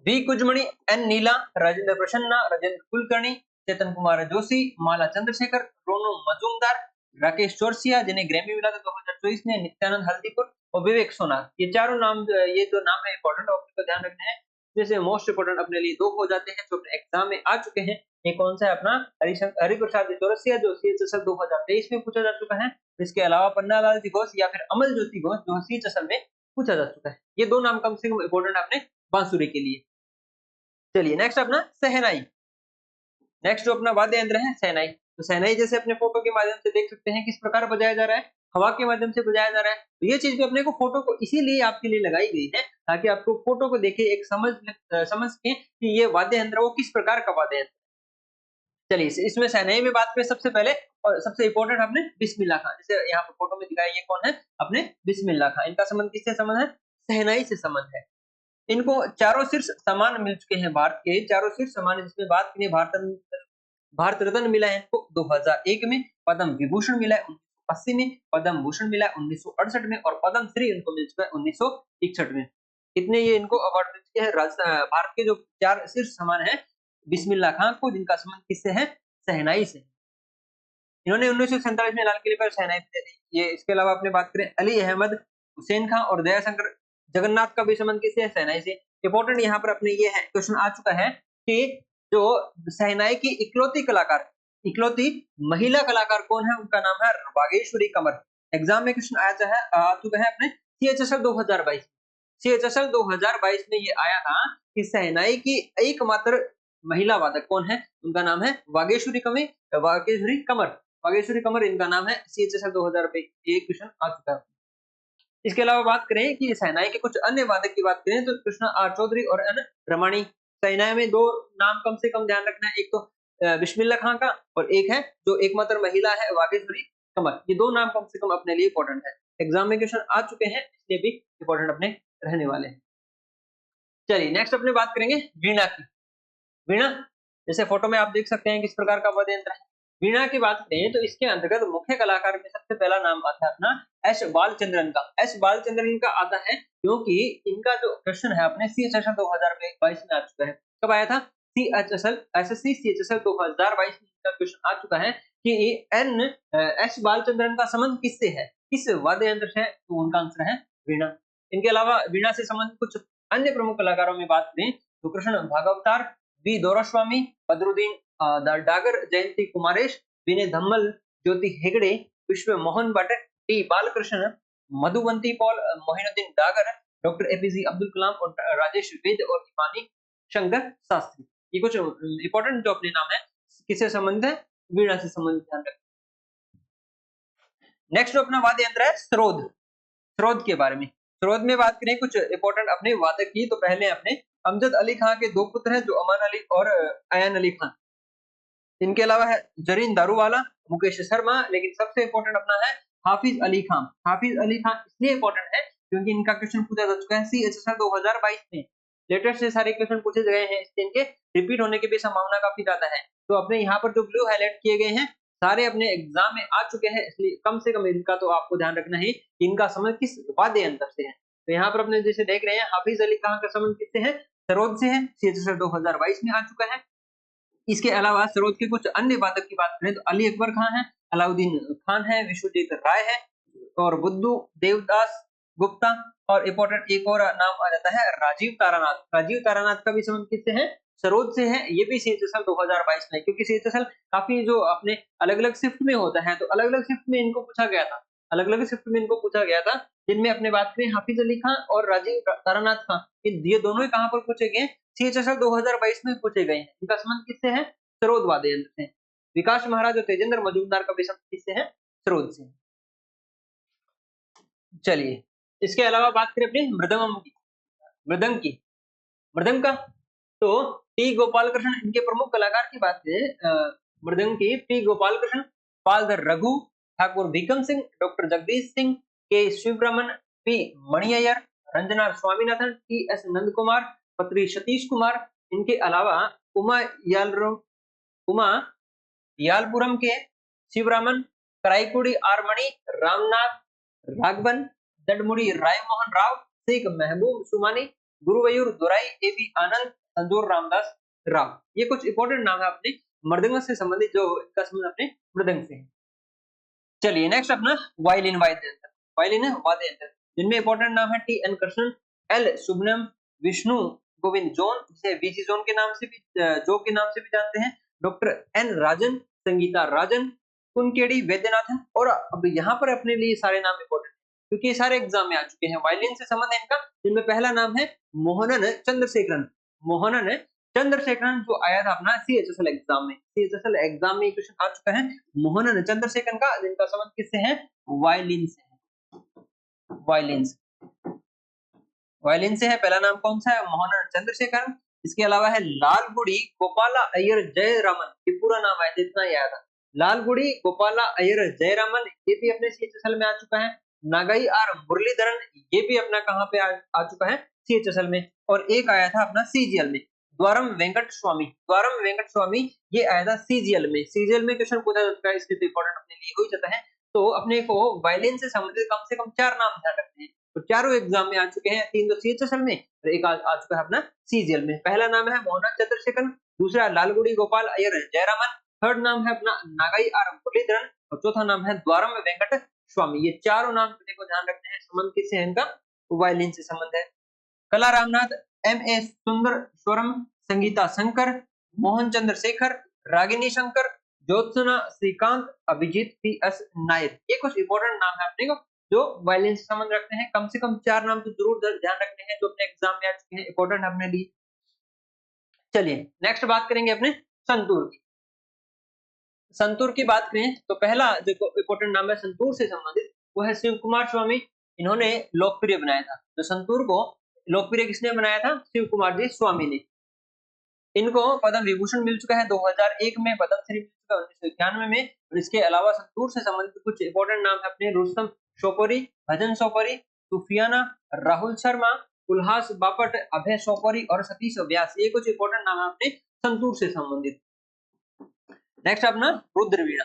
वी कुजमणि, एन नीला, राजेंद्र प्रसन्ना, राजेंद्र कुलकर्णी, चेतन कुमार जोशी, माला चंद्रशेखर, रोनो मजूमदार, राकेश चौरसिया जिन्हें ग्रैमी मिला था 2024 में, नित्यानंद हल्दीपुर और विवेक सोनार। ये चारों नाम, ये जो नाम है इंपॉर्टेंट, आपको ध्यान रखना है। जैसे मोस्ट इंपोर्टेंट अपने लिए दो हो जाते हैं जो अपने एग्जाम में आ चुके हैं। ये कौन सा है अपना हरिप्रसाद चौरसिया जो सीएचएसएल 2023 में पूछा जा चुका है। इसके अलावा पन्नालाल जी घोष या फिर अमल ज्योति घोष जो सीएचएसएल में पूछा जा चुका है। ये दो नाम कम से कम इंपोर्टेंट अपने बांसुरी के लिए। चलिए नेक्स्ट अपना सहनाई। नेक्स्ट जो अपना वाद्य यंत्र है सहनाई, तो सहनाई जैसे अपने फोटो के माध्यम से देख सकते हैं किस प्रकार बजाया जा रहा है, हवा के माध्यम से बजाया जा रहा है। तो ये चीज भी अपने को फोटो को इसीलिए आपके लिए लगाई गई है ताकि आपको फोटो को देखे एक समझ के कि ये वाद्य यंत्र वो किस प्रकार का वाद्य यंत्र। चलिए इसमें सहनाई में बात करें सबसे पहले और सबसे इंपॉर्टेंट अपने बिस्मिल्लाह खां, जैसे यहाँ पर फोटो में दिखाया ये कौन है अपने बिस्मिल्लाह खां। इनका संबंध किससे संबंध है, सहनाई से संबंध है। इनको चारों शीर्ष सम्मान मिल चुके हैं, भारत के चारों शीर्ष सम्मान, जिसमें बात करें भारत रत्न मिला है इनको 2001 में, पद्म विभूषण मिला है 1980 में, पद्म भूषण मिला है 1968 में और पद्म श्री इनको मिल चुका है 1961 में। कितने ये इनको अवार्ड मिल चुके हैं भारत के जो चार शीर्ष सम्मान है बिस्मिल्लाह खां को, जिनका संबंध किससे है, सहनाई से। इन्होंने 1947 में लाल किले पर सहनाई दे दी। ये इसके अलावा अपने बात करें अली अहमद, हुसैन खां और दयाशंकर जगन्नाथ का भी संबंध किससे है, सहनाई से। इंपॉर्टेंट यहाँ पर अपने ये है क्वेश्चन आ चुका है कि जो सहनाई की इकलौती कलाकार, इकलौती महिला कलाकार कौन है, उनका नाम है वागेश्वरी कमर। एग्जाम में क्वेश्चन आ चुका है अपने सीएचएसएल 2022। सीएचएसएल 2022 में ये आया था कि सहनाई की एकमात्र महिला वादक कौन है, उनका नाम है वागेश्वरी कमर। वागेश्वरी कमर इनका नाम है, सीएचएसएल 2022 ये क्वेश्चन आ चुका है। इसके अलावा बात करें कि सहनाई के कुछ अन्य वादक की बात करें तो कृष्णा आर चौधरी और एन रमाणी। सहनाई में दो नाम कम से कम ध्यान रखना है, एक तो बिस्मिल्लाह खां का और एक है जो एकमात्र महिला है वागेश्वरी कमर। ये दो नाम कम से कम अपने लिए इंपॉर्टेंट है, एग्जाम में क्वेश्चन आ चुके हैं इसलिए भी इंपॉर्टेंट अपने रहने वाले हैं। चलिए नेक्स्ट अपने बात करेंगे वीणा की। वीणा जैसे फोटो में आप देख सकते हैं किस प्रकार का वाद्य यंत्र है। वीणा की बात करें तो इसके अंतर्गत मुख्य कलाकार में सबसे पहला नाम आता है अपना एस बालचंद्रन का। एस बालचंद्रन का आता है क्योंकि इनका जो क्वेश्चन है अपने सीएचएसएल 2022 में आ चुका है। कब आया था, एसएससी सीएचएसएल 2022 में इनका क्वेश्चन आ चुका है कि एस बालचंद्रन का संबंध किससे है, किस वाद्य यंत्र से है, तो उनका आंसर है वीणा। इनके अलावा वीणा से संबंधित कुछ अन्य प्रमुख कलाकारों में बात करें तो Krishna Bhagavatar, V Doraiswamy, Badruddin Dagar, Jayanthi Kumaresh, Vinay Dhammal, Jyoti Hegde, Vishwa Mohan Bhatt, T Balakrishna, Madhuvanti Pal, Mohinuddin Dagar, doctor APJ Abdul Kalam और राजेश वेद और हिमानी शंकर शास्त्री। ये कुछ इंपॉर्टेंट जो अपने नाम है किससे संबंधित है, वीणा से संबंधित, ध्यान रखें। नेक्स्ट जो अपना वाद्य यंत्र है सरोद। सरोद के बारे में सरोद में बात करें कुछ इंपॉर्टेंट अपने वादक की, तो पहले अपने अमजद अली खां के 2 पुत्र हैं, जो अमान अली और अयान अली खान। इनके अलावा है जरीन दारूवाला, मुकेश शर्मा, लेकिन सबसे इंपॉर्टेंट अपना है हाफिज अली खान। हाफिज अली खान इसलिए इंपॉर्टेंट है क्योंकि इनका क्वेश्चन पूछा जा चुका है सीएचएसएल 2022 में। लेटेस्ट से सारे क्वेश्चन पूछे गए हैं, इसलिए इनके रिपीट होने की भी संभावना काफी ज्यादा है। तो अपने यहाँ पर जो ब्लू हाईलाइट किए गए हैं सारे अपने एग्जाम में आ चुके हैं, इसलिए कम से कम इनका तो आपको ध्यान रखना है कि इनका संबंध किस वाद्य यंत्र से है। तो यहाँ पर अपने जैसे देख रहे हैं हाफिज अली खान का संबंध किससे है, सरोद से है, सीएचएसएल 2022 में आ चुका है। इसके अलावा सरोद के कुछ अन्य वादक की बात करें तो अली अकबर खान है, अलाउद्दीन खान है, विश्वजीत राय है और बुद्धू देवदास गुप्ता, और इंपॉर्टेंट एक और नाम आ जाता है राजीव तारानाथ। राजीव तारानाथ का भी संबंध किससे है, सरोद से है। ये भी सीएचएसएल 2022 में, क्योंकि सीएचएसएल काफी जो अपने अलग-अलग शिफ्ट में होता है, तो अलग-अलग शिफ्ट में इनको पूछा गया था। अलग-अलग शिफ्ट में इनको पूछा गया था, जिनमें अपने बात करें हाफिज अली खान और राजीव तारानाथ खान, ये दोनों ही कहां पर पूछे गए, सीएचएसएल 2022 में पूछे गए हैं। इनका संबंध किससे है, सरोद वाद्य यंत्र से। विकास महाराज और तेजेंद्र मजूमदार का भी संबंध किससे है, सरोद से। चलिए इसके अलावा बात करें अपने मृदंग की, मृदंग का, तो टी गोपालकृष्ण इनके प्रमुख कलाकार की बात करें मृदंग की, T Gopalakrishna, Palghat Raghu, Thakur Bhikam Singh, doctor Jagdish Singh, K Sivaraman, P Maniyar, Ranjana Swaminathan, T S Nanda Kumar, Patri Satish Kumar. इनके अलावा उमा यालपुरम के शिवरामन, कराईकुड़ी आरमणि, रामनाथ राघवन, दडमुड़ी रायमोहन राव, शेख महबूब सुमानी, गुरुवयूर दुराई, एबी आनंद, संजोर रामदास राव। ये कुछ इंपॉर्टेंट नाम है अपने मृदंग से संबंधित, जो इनका संबंध अपने मृदंग से है। चलिए नेक्स्ट अपना वायलिन वाद्य यंत्र, वायलिन है वाद्य यंत्र, जिनमें इंपॉर्टेंट नाम है T N Krishnan, L Subramaniam, Vishnu Govind Jog, जिसे वीजी जोन के नाम से भी जो के नाम से भी जानते हैं, डॉक्टर एन राजन, संगीता राजन, कुनकेड़ी वैद्यनाथन। और अब यहाँ पर अपने लिए सारे नाम इंपॉर्टेंट है क्योंकि सारे एग्जाम में आ चुके हैं। वायलिन से संबंध है इनका, जिनमें पहला नाम है मोहनन चंद्रशेखरन। मोहनन चंद्रशेखरन जो आया था अपना सीएचएसएल एग्जाम में, सीएचएसएल एग्जाम में क्वेश्चन आ चुका है। मोहनन चंद्रशेखरन का, जिनका संबंध किससे है, वायलिन से है। वायलिन से है। पहला नाम कौन सा है, मोहनन चंद्रशेखरन। इसके अलावा है लालगुड़ी गोपाला अय्यर जयरामन, ये पूरा नाम है जितना ही आया था, लालगुड़ी गोपाला अय्यर जयरामन, ये भी अपने सीएचएसएल में आ चुका है। नागई आर मुरलीधरन, ये भी अपना कहां पे आ चुका है, सीएचएसएल में। और एक आया था अपना सीजीएल में, द्वारम वेंकट स्वामी, ये आया था सीजीएल में। सीजीएल में क्वेश्चन पूछा जाता है, इसलिए तो इंपॉर्टेंट अपने लिए हो ही जाता है। तो अपने को वायलिन से संबंधित कम से कम 4 नाम ध्यान रखने हैं। तो चारों एग्जाम में आ चुके हैं, 3 तो सीएचएसएल में और एक आ चुका है अपना सीजीएल में। पहला नाम है मोहन चंद्रशेखरन, दूसरा लालगुड़ी गोपाल अय्यर जयरामन, थर्ड नाम है अपना नागाई आर मुरलीधरन और चौथा नाम है द्वारम वेंकट स्वामी। ये चारों नाम को ध्यान रखते हैं। संबंध किससे है इनका, वायलिन से संबंध है। कला रामनाथ, एम ए सुंदर स्वरम, संगीता शंकर, मोहन चंद्रशेखर, रागिनी शंकर, ज्योत्सना श्रीकांत, अभिजीत पी एस नायर। ये कुछ इंपॉर्टेंट नाम है अपने को जो वायलिन से संबंध रखते हैं। कम से कम 4 नाम तो जरूर ध्यान रखने हैं जो अपने एग्जाम में आ चुके हैं, इंपॉर्टेंट अपने लिए। चलिए नेक्स्ट बात करेंगे अपने संतूर की। संतूर की बात करें तो पहला जो इंपॉर्टेंट नाम है संतूर से संबंधित, वो है शिव कुमार स्वामी। इन्होंने लोकप्रिय बनाया था, तो संतूर को लोकप्रिय किसने बनाया था, शिव कुमार जी स्वामी ने। इनको पद्म विभूषण मिल चुका है 2001 में, पद्मश्री मिल चुका है 1991 में। और इसके अलावा संतूर से संबंधित कुछ इंपॉर्टेंट नाम है अपने रुस्तम सोपोरी, भजन सोपोरी, सुफियाना, राहुल शर्मा, उल्हास बापट, अभय सोपोरी और सतीश व्यास। ये कुछ इंपॉर्टेंट नाम है अपने संतूर से संबंधित। नेक्स्ट अपना रुद्रवीणा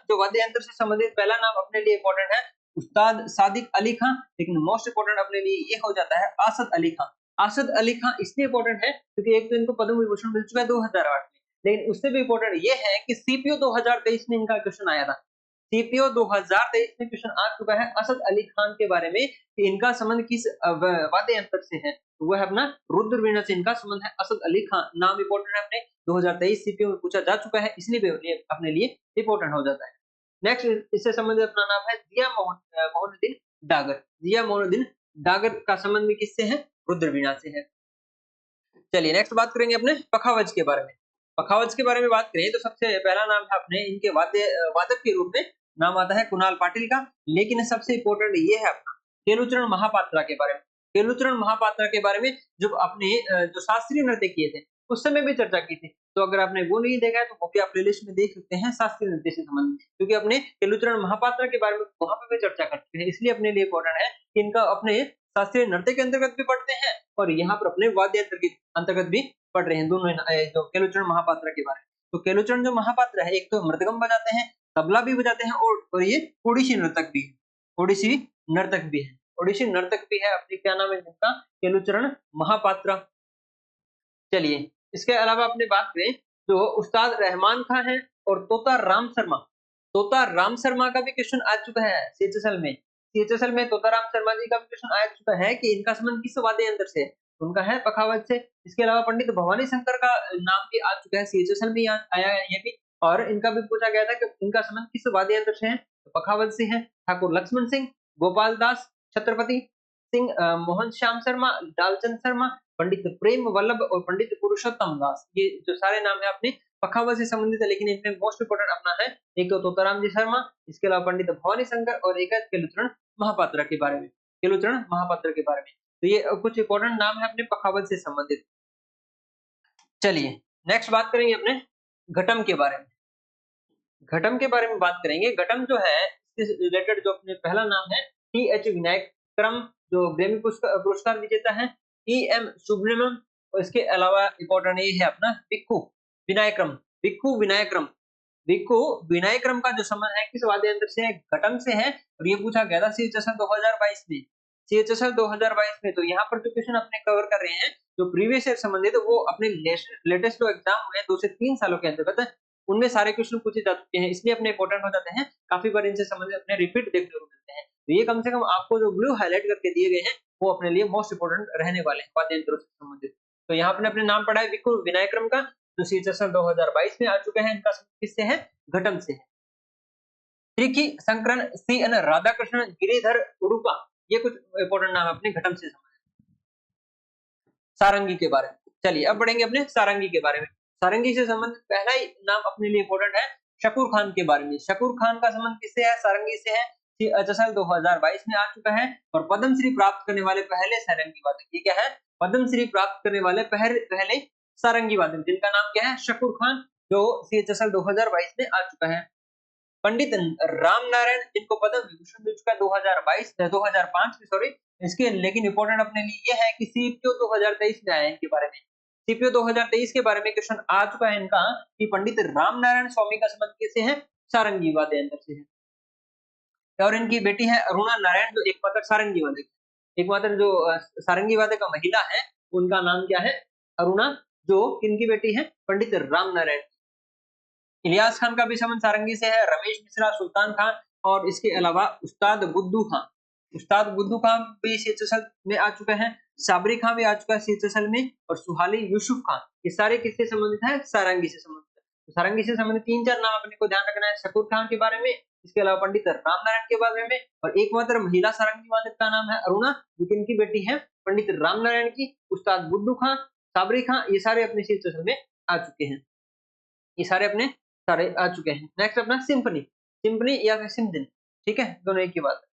जो वाद्य यंत्र से संबंधित पहला नाम अपने लिए इंपॉर्टेंट है उस्ताद सादिक अली खां, लेकिन मोस्ट इंपॉर्टेंट अपने लिए ये हो जाता है आसद अली खां। आसद अली खां इसलिए इंपॉर्टेंट है क्योंकि एक तो इनको पद्म विभूषण मिल चुका है 2008 में, लेकिन उससे भी इंपॉर्टेंट ये है कि सीपीओ 2023 में इनका क्वेश्चन आया था। सीपीओ 2023 में क्वेश्चन आ चुका है असद अली खान के बारे में कि इनका संबंध किस वाद्य यंत्र से है, तो वह अपना रुद्रवीणा से इनका संबंध है। असद अली खान नाम इंपॉर्टेंट है अपने 2023 सीपीओ में पूछा जा चुका है, इसलिए अपने लिए इंपॉर्टेंट हो जाता है। नेक्स्ट इससे संबंधित अपना नाम है जिया मोहनुद्दीन डागर। जिया मोहनुद्दीन डागर का संबंध भी किससे है, रुद्रवीणा से है। चलिए नेक्स्ट बात करेंगे अपने पखावज के बारे में। पखावज के बारे में बात करें तो सबसे पहला नाम है अपने इनके वादक के रूप में नाम आता है कुणाल पाटिल का, लेकिन सबसे इंपॉर्टेंट ये है अपना केलुचरण महापात्रा के बारे में। केलुचरण महापात्रा के बारे में जो अपने जो शास्त्रीय नृत्य किए थे उस समय भी चर्चा की थी। तो अगर आपने वो नहीं देखा है तो वो भी आप प्लेलिस्ट में देख सकते हैं शास्त्रीय नृत्य से संबंधित, क्योंकि अपने केलुचरण महापात्रा के बारे में वहां पे भी चर्चा कर चुके हैं, इसलिए अपने लिए इम्पोर्टेंट है कि इनका अपने शास्त्रीय नृत्य के अंतर्गत भी पढ़ते हैं और यहाँ पर अपने वाद्य यंत्र के अंतर्गत भी पढ़ रहे हैं दोनों जो केलुचरण महापात्रा के बारे में। तो केलुचरण जो महापात्रा है एक तो मृदंगम बजाते हैं, तबला भी बजाते हैं और ये ओडिसी नर्तक भी है। ओडिसी नर्तक भी है, ओडिसी नर्तक भी है अपनी, क्या नाम है जिनका, केलुचरण महापात्रा। चलिए इसके अलावा अपने बात करें जो उस्ताद रहमान खां है और तोता राम शर्मा। तोता राम शर्मा का भी क्वेश्चन आ चुका है सीएचएसएल में। सीएचएसएल में तोता राम शर्मा जी का भी क्वेश्चन आ चुका है कि इनका संबंध किस वाद्य यंत्र से, उनका है पखावज से। इसके अलावा पंडित भवानी शंकर का नाम भी आ चुका है, सीएचएसएल में आया है ये भी, और इनका भी पूछा गया था कि इनका संबंध किस वाद्य यंत्र से है, तो पखावज से है। ठाकुर लक्ष्मण सिंह, गोपाल दास, छत्रपति सिंह, मोहन श्याम शर्मा, डालचंद शर्मा, पंडित प्रेम वल्लभ और पंडित पुरुषोत्तम दास, ये जो सारे नाम है अपने पखावज से संबंधित है, लेकिन इनमें मोस्ट इंपोर्टेंट अपना है एक तो तोताराम जी शर्मा, इसके अलावा पंडित भवानी शंकर और एक है केलुचरण महापात्रा के बारे में, केलुचरण महापात्रा के बारे में। तो ये कुछ इंपॉर्टेंट नाम है अपने पखावज से संबंधित। चलिए नेक्स्ट बात करेंगे अपने घटम के बारे में। घटम के बारे में बात करेंगे। घटम जो है इससे रिलेटेड जो अपने पहला नाम है टी.एच. विनायक्रम, जो ग्रैमी पुरस्कार विजेता है, ई.एम. सुब्रमण्यम, और इसके अलावा इंपॉर्टेंट ये है अपना भिक्खु विनायक्रम। भिक्खु विनायक्रम, भिक्खु विनायक्रम का जो संबंध है किस वाद्य यंत्र से है, घटम से है, और ये पूछा गया था सीएचएसएल 2022 में। सीएचएसएल 2022 में। तो यहाँ पर जो क्वेश्चन अपने कवर कर रहे हैं जो प्रीवियस ईयर संबंधित, वो अपने लेटेस्ट जो एग्जाम हुए 2 से 3 सालों के अंतर्गत उनमें सारे क्वेश्चन पूछे जा चुके हैं, इसलिए अपने इंपॉर्टेंट हो जाते हैं, काफी बार इनसे संबंधित अपने रिपीट देखने को मिलते हैं। तो ये कम से कम आपको जो ब्लू हाईलाइट करके दिए गए हैं वो अपने लिए मोस्ट इंपोर्टेंट रहने वाले हैं वाद्य यंत्रों से संबंधित। तो यहाँ पर अपने नाम पढ़ा है भिक्खु विनायक्रम का, जो सीएचएसएल 2022 में आ चुके हैं, इनका किससे है, घटम से है। त्रिखी संकरण सी.एन. राधाकृष्णन गिरिधर उडुपा, ये कुछ इंपॉर्टेंट नाम अपने घटम से संबंधित। सारंगी के बारे में, चलिए अब बढ़ेंगे अपने सारंगी के बारे में। सारंगी से संबंधित पहला ही नाम अपने लिए इंपॉर्टेंट है शकूर खान के बारे में। शकूर खान का संबंध किससे है, सारंगी से है। सीएचएसएल 2022 में आ चुका है और पद्मश्री प्राप्त करने वाले पहले सारंगी वादक, ये क्या है, पद्मश्री प्राप्त करने वाले पहले सारंगी वादक, जिनका नाम क्या है, शकूर खान, जो सीएचएसएल 2022 में आ चुका है। पंडित राम नारायण, जिनको पद्म विभूषण मिल चुका है 2005 में, सॉरी, इसके लेकिन इंपॉर्टेंट अपने लिए ये है कि सीपीओ 2023 में आया है इनके बारे में। सीपीओ 2023 के बारे में क्वेश्चन आ चुका है इनका कि पंडित राम नारायण स्वामी का संबंध किससे है, सारंगी वाद्य यंत्र से है। और इनकी बेटी है अरुणा नारायण, जो एकमात्र सारंगी वादक, एकमात्र जो सारंगी वादक का महिला है, उनका नाम क्या है, अरुणा, जो किनकी बेटी है, पंडित राम नारायण। इलियास खान का भी संबंध सारंगी से है, रमेश मिश्रा, सुल्तान खान, और इसके अलावा उस्ताद बुद्धू खान, उस्ताद बुद्धू खान भी सीएचएसएल में आ चुका है, साबरी खान भी आ चुका है सीएचएसएल में, और सुहाली यूसुफ खान, ये सारे किससे संबंधित है, सारंगी से संबंधित है। तो सारंगी से संबंधित 3-4 नाम अपने को ध्यान रखना है, शकूर खान के बारे में, इसके अलावा पंडित राम नारायण के बारे में, और एकमात्र महिला सारंगी वादक का नाम है अरुणा, जो इनकी बेटी है पंडित राम नारायण की, उस्ताद बुद्धू खान, साबरी खान, ये सारे अपने सीएचएसएल में आ चुके हैं, ये सारे अपने सारे आ चुके हैं। नेक्स्ट अपना सिंफनी, सिंफनी या फिर सिम्फनी, ठीक है, दोनों एक ही बात है।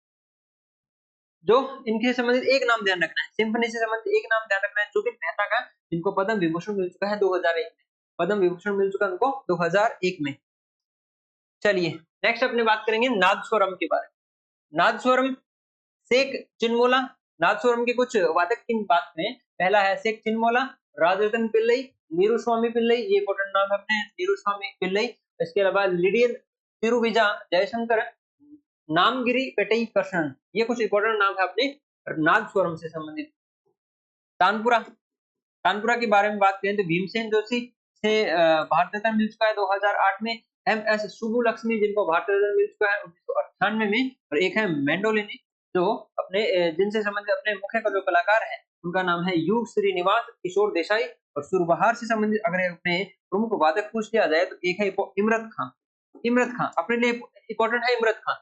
जो इनके संबंधित एक नाम ध्यान रखना है, सिंफनी से संबंधित एक नाम ध्यान रखना है, जुबिन मेहता का, जिनको पद्म विभूषण मिल चुका है 2001 में, पद्म विभूषण मिल चुका है उनको 2001 में। चलिए नेक्स्ट अपने बात करेंगे नादस्वरम के बारे में। नादस्वरम, शेख चिन्मोला, नादस्वरम के कुछ वादक की बात करें, पहला है शेख चिन्मोला, राजरतन पिल्लई, नीरू स्वामी पिल्लई, ये इंपॉर्टेंट नाम है अपने, नीरू स्वामी पिल्लई। इसके अलावा लिडियन तिरुविजा जयशंकर, नामगिरी पेटई कृष्णन, ये कुछ इंपॉर्टेंट नाम है अपने नादस्वरम से संबंधित। तानपुरा, तानपुरा के बारे में बात करें तो भीमसेन जोशी से भारत रत्न मिल चुका है 2008 में, एम.एस. सुब्बुलक्ष्मी, जिनको भारत रत्न मिल चुका है 1998 में, और एक है मेंडोलिनी, जो अपने जिनसे संबंधित अपने मुख्य जो कलाकार है उनका नाम है यू श्रीनिवास किशोर देसाई। और सुरबहार से संबंधित अगर अपने प्रमुख वादक पूछ लिया जाए तो एक है इमरत खान, इमरत खान अपने लिए इंपॉर्टेंट है, इमरत खान,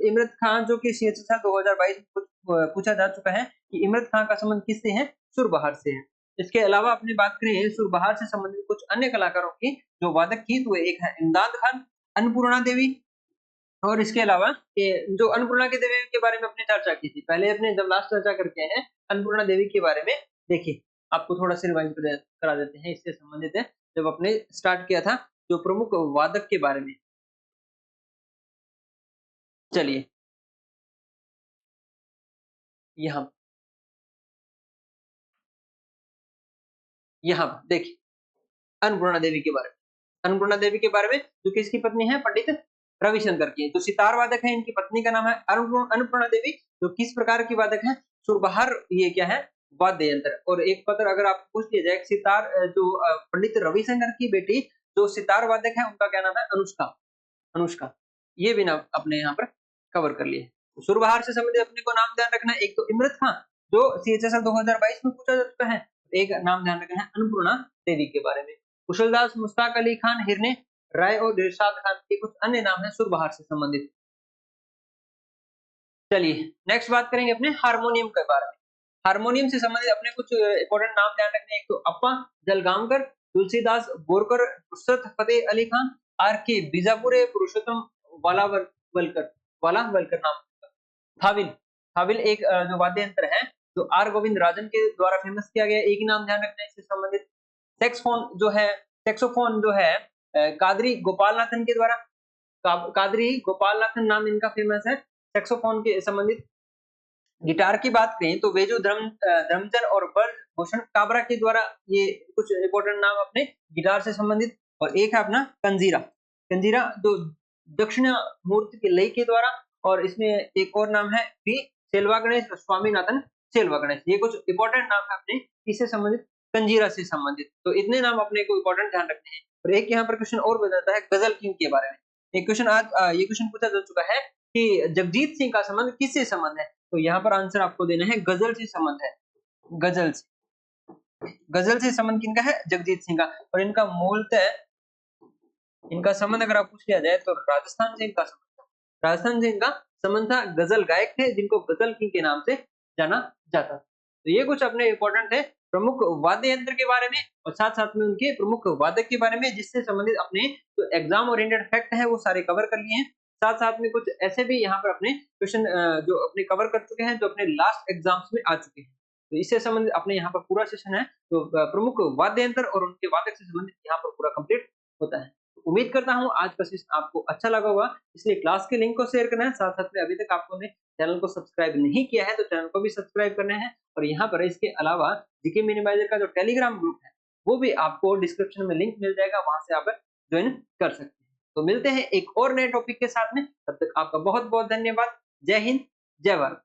इमरत खान जो कि सीएचएसएल 2022 में पूछा जा चुका है कि इमरत खान का संबंध किससे है, सुरबहार से है। इसके अलावा अपनी बात करें सुरबहार से संबंधित कुछ अन्य कलाकारों की जो वादक की, तो एक है इमदाद खान, अन्नपूर्णा देवी, और इसके अलावा कि जो अन्नपूर्णा की देवी के बारे में अपने चर्चा की थी, पहले अपने जब लास्ट चर्चा करके आए हैं अन्नपूर्णा देवी के बारे में, देखिए आपको थोड़ा सा रिवाइज करा देते हैं, इससे संबंधित है जब अपने स्टार्ट किया था जो प्रमुख वादक के बारे में। चलिए यहाँ यहाँ देखिए अन्नपूर्णा देवी के बारे में, अन्नपूर्णा देवी के बारे में जो किसकी पत्नी है, पंडित रविशंकर की। तो सितार वादक है, इनकी पत्नी का नाम है अन्नपूर्णा देवी। जो किस प्रकार की वादक है, सुरबहार, ये क्या है, वाद्य यंत्र। और एक पत्र अगर आपको पूछ लिया जाए, सितार जो पंडित रविशंकर की बेटी जो सितार वादक है उनका क्या नाम है, अनुष्का, अनुष्का। ये भी नाम अपने यहाँ पर कवर कर लिए। सुरबहार से संबंधित अपने को नाम ध्यान रखना है, एक तो इमरत खां जो CHSL 2022 में पूछा जा चुका है, एक नाम ध्यान रखना है अन्नपूर्णा देवी के बारे में। कुशलदास, मुश्ताक अली खान हिरने, राय और दिलशाद खान के कुछ अन्य नाम है सुरबहार से संबंधित। चलिए नेक्स्ट बात करेंगे अपने हारमोनियम के बारे में। हारमोनियम से संबंधित अपने कुछ इंपॉर्टेंट नाम ध्यान रखने हैं, एक तो अप्पा जलगांवकर, तुलसीदास बोरकर, नुसरत फतेह अली खान, RK बीजापुरे, पुरुषोत्तम वालावलकर, वालावलकर नाम, थाविल, थाविल एक जो वाद्य यंत्र है जो R गोविंद राजन के द्वारा फेमस किया गया, एक ही नाम ध्यान रखना है इससे संबंधित। सेक्सफोन जो है, सेक्सोफोन जो है कादरी गोपालनाथन के द्वारा, कादरी गोपालनाथन नाम इनका फेमस है सेक्सोफोन के संबंधित। गिटार की बात करें तो वेजू धर्मजन और ब्रज भूषण काबरा के द्वारा, ये कुछ इंपॉर्टेंट नाम अपने गिटार से संबंधित। और एक है अपना कंजीरा, कंजीरा जो दक्षिणामूर्ति के लय के द्वारा, और इसमें एक और नाम है बी सेल्वा गणेश, स्वामीनाथन सेल्वा गणेश। ये कुछ इंपॉर्टेंट नाम है अपने इससे संबंधित, कंजीरा से संबंधित। तो इतने नाम अपने को इंपॉर्टेंट ध्यान रखने हैं। और एक यहाँ पर क्वेश्चन और बताता है गजल किंग के बारे में। एक क्वेश्चन आज ये क्वेश्चन पूछा जा चुका है कि जगजीत सिंह का संबंध किससे संबंध है, तो यहाँ पर आंसर आपको देना है गजल से संबंध है, गजल से, गजल से संबंध किनका है, जगजीत सिंह का। और इनका मूलतः इनका संबंध अगर आप पूछ लिया जाए तो राजस्थान से इनका संबंध था, राजस्थान से इनका संबंध था। गजल गायक थे जिनको गजल किंग के नाम से जाना जाता। तो ये कुछ अपने इंपॉर्टेंट है प्रमुख वाद्य यंत्र के बारे में, और साथ साथ में उनके प्रमुख वादक के बारे में, जिससे संबंधित अपने जो एग्जाम ओरिएंटेड फैक्ट है वो सारे कवर कर लिए हैं। साथ साथ में कुछ ऐसे भी यहाँ पर अपने क्वेश्चन जो अपने कवर कर चुके हैं, जो अपने लास्ट एग्जाम्स में आ चुके हैं। तो इससे संबंधित अपने यहाँ पर पूरा सेशन है, तो प्रमुख वाद्य यंत्र और उनके वादक से संबंधित यहाँ पर पूरा कंप्लीट होता है। उम्मीद करता हूँ आज का सेशन आपको अच्छा लगा होगा, इसलिए क्लास के लिंक को शेयर करना है। साथ साथ में अभी तक आपने चैनल को सब्सक्राइब नहीं किया है तो चैनल को भी सब्सक्राइब करना है। और यहाँ पर इसके अलावा जीके मिनिमाइजर का जो टेलीग्राम ग्रुप है वो भी आपको डिस्क्रिप्शन में लिंक मिल जाएगा, वहां से आप ज्वाइन कर सकते हैं। तो मिलते हैं एक और नए टॉपिक के साथ में, तब तक आपका बहुत बहुत धन्यवाद। जय हिंद, जय भारत।